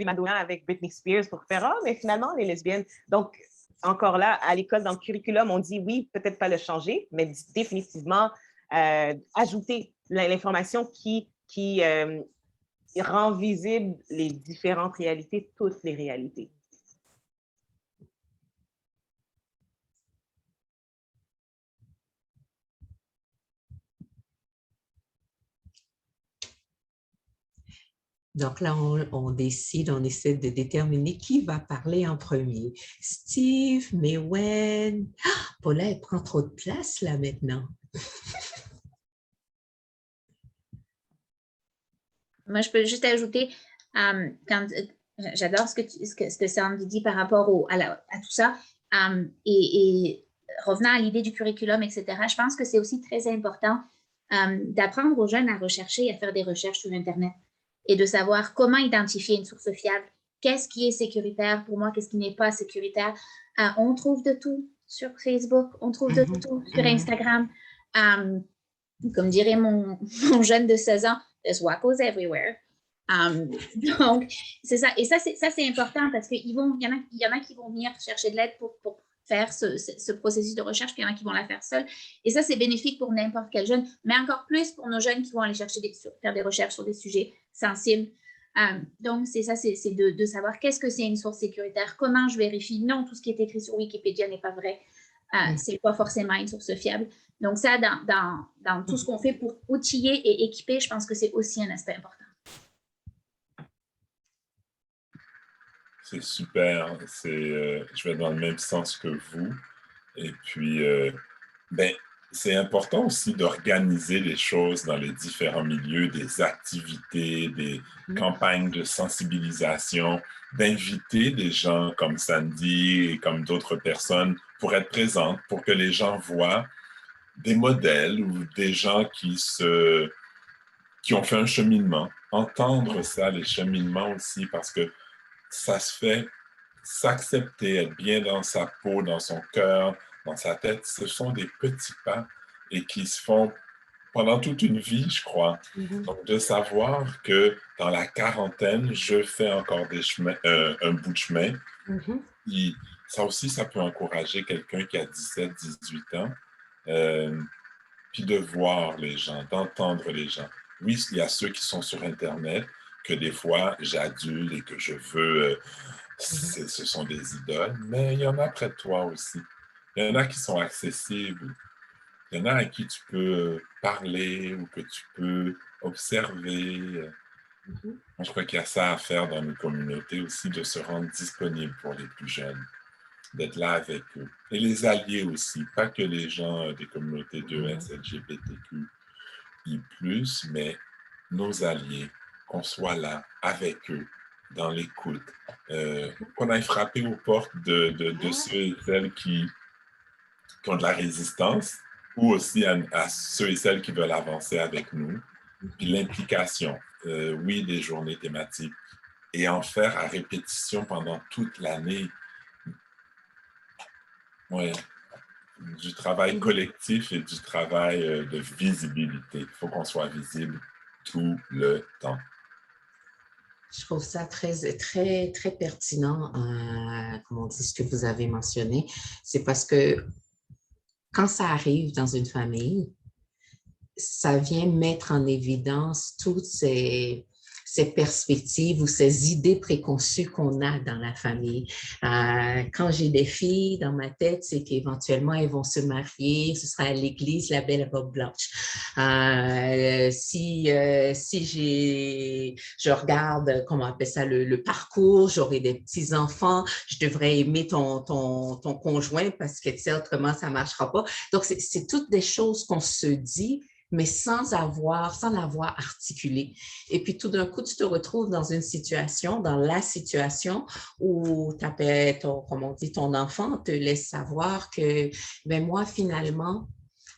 Madonna avec Britney Spears pour faire mais finalement, les lesbiennes. Donc, encore là, à l'école, dans le curriculum, on dit oui, peut-être pas le changer, mais définitivement ajouter l'information qui rend visible les différentes réalités, toutes les réalités. Donc là, on décide, on essaie de déterminer qui va parler en premier. Steve, Maïwenn. Paula, elle prend trop de place là maintenant. Moi, je peux juste ajouter, j'adore ce que Sandy dit par rapport à tout ça. Et revenant à l'idée du curriculum, etc., je pense que c'est aussi très important d'apprendre aux jeunes à rechercher et à faire des recherches sur Internet et de savoir comment identifier une source fiable. Qu'est-ce qui est sécuritaire pour moi, qu'est-ce qui n'est pas sécuritaire. On trouve de tout sur Facebook, on trouve de tout sur Instagram. Comme dirait mon jeune de 16 ans, there's wackos everywhere. Donc, c'est ça. Et ça, c'est important parce qu'il y en a qui vont venir chercher de l'aide pour faire ce processus de recherche, puis il y en a qui vont la faire seuls. Et ça, c'est bénéfique pour n'importe quel jeune, mais encore plus pour nos jeunes qui vont aller faire des recherches sur des sujets sensibles. Donc, c'est ça, c'est de savoir qu'est-ce que c'est une source sécuritaire, comment je vérifie. Non, tout ce qui est écrit sur Wikipédia n'est pas vrai. C'est pas forcément une source fiable. Donc, ça, dans tout ce qu'on fait pour outiller et équiper, je pense que c'est aussi un aspect important. C'est super. Je vais dans le même sens que vous. Et puis, c'est important aussi d'organiser les choses dans les différents milieux, des activités, des campagnes de sensibilisation, d'inviter des gens comme Sandy et comme d'autres personnes pour être présentes, pour que les gens voient des modèles ou des gens qui ont fait un cheminement. Entendre ça, les cheminements aussi, parce que ça se fait s'accepter, être bien dans sa peau, dans son cœur, dans sa tête. Ce sont des petits pas et qui se font pendant toute une vie, je crois. Donc, de savoir que dans la quarantaine, je fais encore un bout de chemin. Ça aussi, ça peut encourager quelqu'un qui a 17, 18 ans, puis de voir les gens, d'entendre les gens. Oui, il y a ceux qui sont sur Internet, que des fois, j'adule et que je veux... ce sont des idoles, mais il y en a près de toi aussi. Il y en a qui sont accessibles. Il y en a à qui tu peux parler ou que tu peux observer. Je crois qu'il y a ça à faire dans nos communautés aussi, de se rendre disponible pour les plus jeunes, d'être là avec eux. Et les alliés aussi, pas que les gens des communautés de LGBTQI+, mais nos alliés, qu'on soit là avec eux, dans l'écoute, qu'on aille frapper aux portes de ceux et celles qui ont de la résistance, ou aussi à ceux et celles qui veulent avancer avec nous. Puis l'implication, oui, des journées thématiques, et en faire à répétition pendant toute l'année. Ouais, du travail collectif et du travail de visibilité. Il faut qu'on soit visible tout le temps. Je trouve ça très, très, très pertinent, comme on dit, ce que vous avez mentionné. C'est parce que quand ça arrive dans une famille, ça vient mettre en évidence toutes ces perspectives ou ces idées préconçues qu'on a dans la famille. Quand j'ai des filles dans ma tête, c'est qu'éventuellement, elles vont se marier, ce sera à l'église, la belle robe blanche. Si je regarde, comment on appelle ça, le parcours, j'aurai des petits-enfants, je devrais aimer ton conjoint parce que, tu sais, autrement, ça ne marchera pas. Donc, c'est toutes des choses qu'on se dit, mais sans l'avoir articulé. Et puis, tout d'un coup, tu te retrouves dans la situation où comme on dit, ton enfant te laisse savoir que, ben moi, finalement,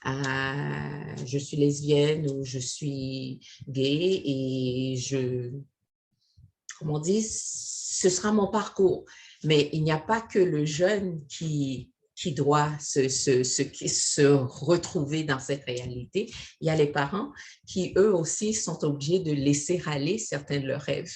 je suis lesbienne ou je suis gay et comme on dit, ce sera mon parcours. Mais il n'y a pas que le jeune qui doit se retrouver dans cette réalité. Il y a les parents qui, eux aussi, sont obligés de laisser aller certains de leurs rêves.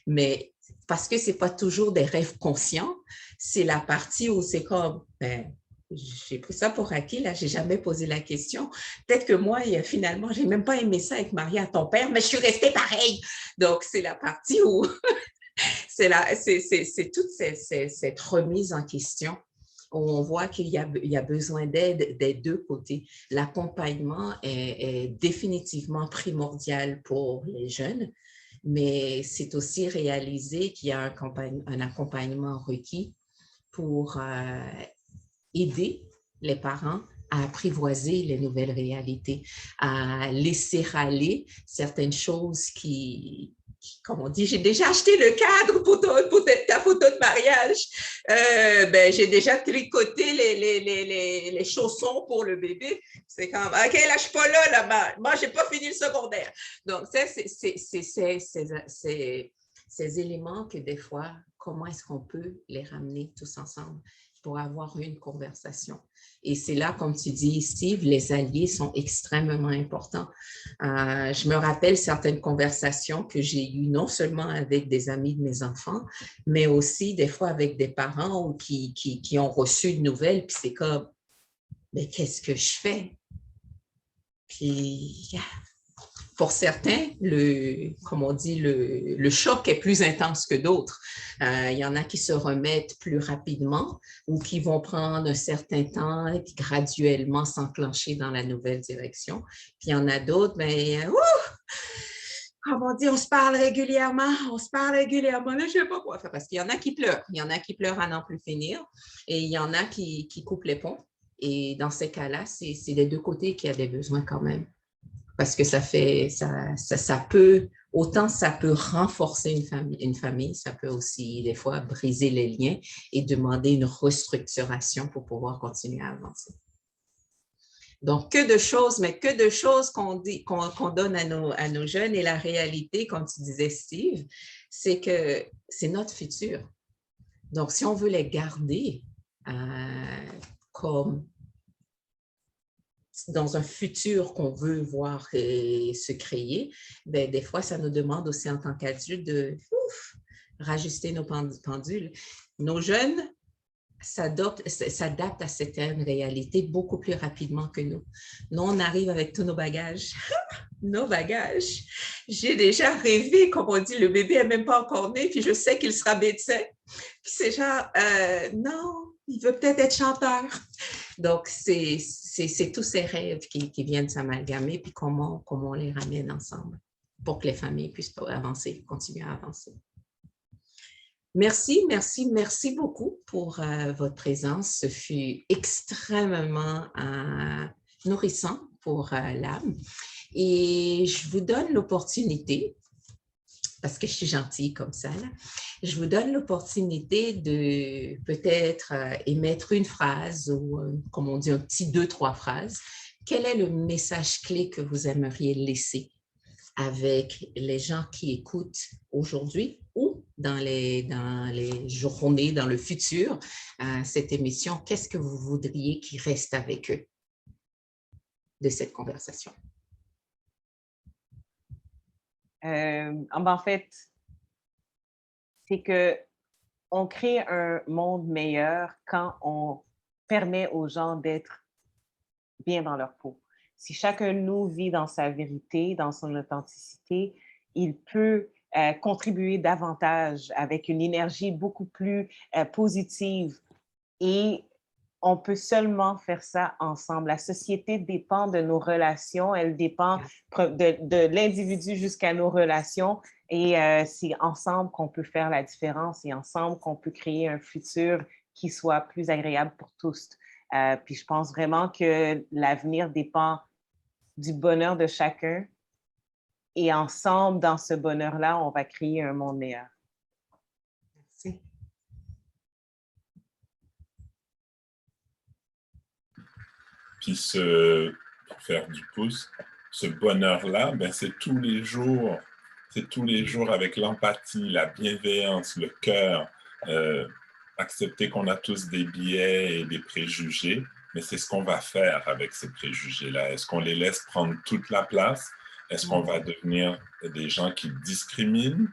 Mais parce que ce n'est pas toujours des rêves conscients, c'est la partie où c'est comme, ben, j'ai pris ça pour acquis, là, je n'ai jamais posé la question. Peut-être que moi, finalement, je n'ai même pas aimé ça être mariée à ton père, mais je suis restée pareille. Donc, c'est la partie où c'est toute cette remise en question. On voit qu'il y a besoin d'aide des deux côtés. L'accompagnement est définitivement primordial pour les jeunes, mais c'est aussi réaliser qu'il y a un accompagnement requis pour aider les parents à apprivoiser les nouvelles réalités, à laisser aller certaines choses qui comme on dit, j'ai déjà acheté le cadre pour ta photo de mariage. J'ai déjà tricoté les chaussons pour le bébé. C'est comme, OK, là, je suis pas là. Moi, j'ai pas fini le secondaire. Donc, ça, ces éléments que des fois, comment est-ce qu'on peut les ramener tous ensemble pour avoir une conversation. Et c'est là, comme tu dis, Steve, les alliés sont extrêmement importants. Je me rappelle certaines conversations que j'ai eues non seulement avec des amis de mes enfants, mais aussi des fois avec des parents ou qui ont reçu une nouvelle, puis c'est comme, mais qu'est-ce que je fais? Puis, pour certains, comme on dit, le choc est plus intense que d'autres. Il y en a qui se remettent plus rapidement ou qui vont prendre un certain temps et puis graduellement s'enclencher dans la nouvelle direction. Puis il y en a d'autres, comme on dit, on se parle régulièrement, là, je ne sais pas quoi faire parce qu'il y en a qui pleurent. Il y en a qui pleurent à n'en plus finir et il y en a qui coupent les ponts. Et dans ces cas-là, c'est des deux côtés qu'il y a des besoins quand même. Parce que ça peut, autant ça peut renforcer une famille, ça peut aussi des fois briser les liens et demander une restructuration pour pouvoir continuer à avancer. Donc, que de choses qu'on donne à nos jeunes et la réalité, comme tu disais, Steve, c'est que c'est notre futur. Donc, si on veut les garder comme dans un futur qu'on veut voir se créer, ben, des fois, ça nous demande aussi en tant qu'adultes de rajuster nos pendules. Nos jeunes s'adaptent à certaines réalités beaucoup plus rapidement que nous. Nous, on arrive avec tous nos bagages. Nos bagages. J'ai déjà rêvé, comme on dit, le bébé n'est même pas encore né, puis je sais qu'il sera médecin. Puis c'est genre, non, il veut peut-être être chanteur. Donc, c'est tous ces rêves qui viennent s'amalgamer, puis comment on les ramène ensemble pour que les familles puissent avancer, continuer à avancer. Merci beaucoup pour votre présence. Ce fut extrêmement nourrissant pour l'âme. Et je vous donne l'opportunité, parce que je suis gentille comme ça, là, je vous donne l'opportunité de peut-être émettre une phrase ou, comme on dit, un petit 2-3 phrases. Quel est le message clé que vous aimeriez laisser avec les gens qui écoutent aujourd'hui ou dans les journées, dans le futur, cette émission? Qu'est-ce que vous voudriez qui reste avec eux de cette conversation? En fait, c'est qu'on crée un monde meilleur quand on permet aux gens d'être bien dans leur peau. Si chacun de nous vit dans sa vérité, dans son authenticité, il peut contribuer davantage avec une énergie beaucoup plus positive. Et on peut seulement faire ça ensemble. La société dépend de nos relations, elle dépend de l'individu jusqu'à nos relations. Et c'est ensemble qu'on peut faire la différence et ensemble qu'on peut créer un futur qui soit plus agréable pour tous. Puis je pense vraiment que l'avenir dépend du bonheur de chacun. Et ensemble, dans ce bonheur-là, on va créer un monde meilleur. Merci. Puis pour faire du pouce, ce bonheur-là, ben, c'est tous les jours. C'est tous les jours avec l'empathie, la bienveillance, le cœur. Accepter qu'on a tous des biais et des préjugés, mais c'est ce qu'on va faire avec ces préjugés-là. Est-ce qu'on les laisse prendre toute la place? Est-ce qu'on va devenir des gens qui discriminent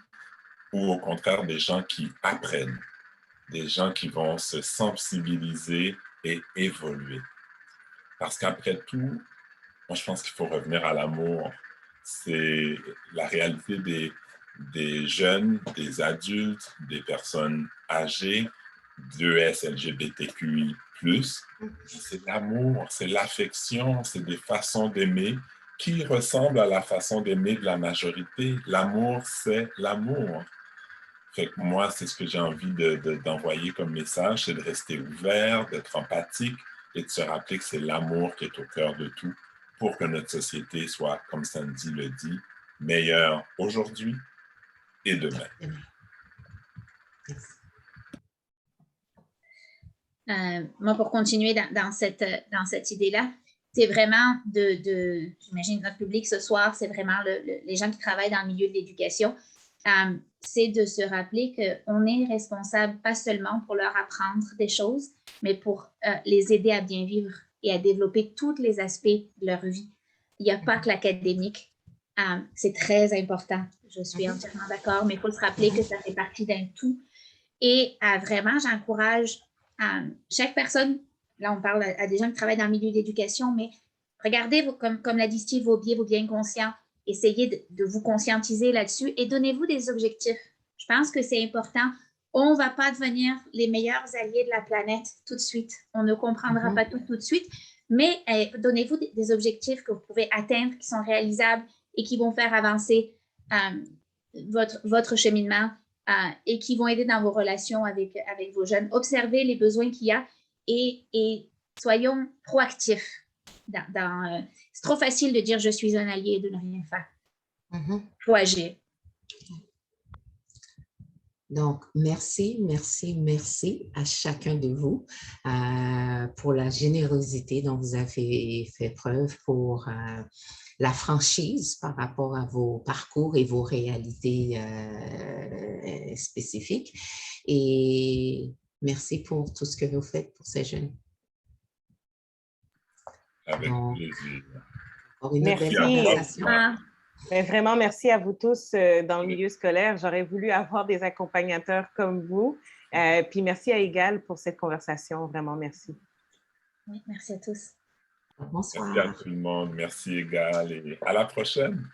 ou au contraire des gens qui apprennent, des gens qui vont se sensibiliser et évoluer? Parce qu'après tout, moi je pense qu'il faut revenir à l'amour. C'est la réalité des jeunes, des adultes, des personnes âgées, d'ES, LGBTQI+. C'est l'amour, c'est l'affection, c'est des façons d'aimer qui ressemblent à la façon d'aimer de la majorité. L'amour, c'est l'amour. Fait que moi, c'est ce que j'ai envie d'envoyer comme message, c'est de rester ouvert, d'être empathique et de se rappeler que c'est l'amour qui est au cœur de tout pour que notre société soit, comme Sandy le dit, meilleure aujourd'hui et demain. Merci. Moi, pour continuer dans cette idée-là, c'est vraiment j'imagine notre public ce soir, c'est vraiment les gens qui travaillent dans le milieu de l'éducation, c'est de se rappeler qu'on est responsable pas seulement pour leur apprendre des choses, mais pour les aider à bien vivre et à développer tous les aspects de leur vie. Il n'y a pas que l'académique. C'est très important. Je suis entièrement d'accord, mais il faut se rappeler que ça fait partie d'un tout. Et vraiment, j'encourage chaque personne, là on parle à des gens qui travaillent dans le milieu de l'éducation, mais regardez, comme l'a dit Steve, vos biais inconscients. Essayez de vous conscientiser là-dessus et donnez-vous des objectifs. Je pense que c'est important. On ne va pas devenir les meilleurs alliés de la planète tout de suite. On ne comprendra pas tout de suite, mais donnez-vous des objectifs que vous pouvez atteindre, qui sont réalisables et qui vont faire avancer votre cheminement et qui vont aider dans vos relations avec vos jeunes. Observez les besoins qu'il y a et soyons proactifs. C'est trop facile de dire « je suis un allié » et de ne rien faire. Faut agir. Donc, merci à chacun de vous pour la générosité dont vous avez fait preuve, pour la franchise par rapport à vos parcours et vos réalités spécifiques. Et merci pour tout ce que vous faites pour ces jeunes. Avec plaisir. Merci. Mais vraiment, merci à vous tous dans le milieu scolaire. J'aurais voulu avoir des accompagnateurs comme vous. Puis merci à Égal pour cette conversation. Vraiment, merci. Oui, merci à tous. Bonsoir. Merci à tout le monde. Merci Égal et à la prochaine.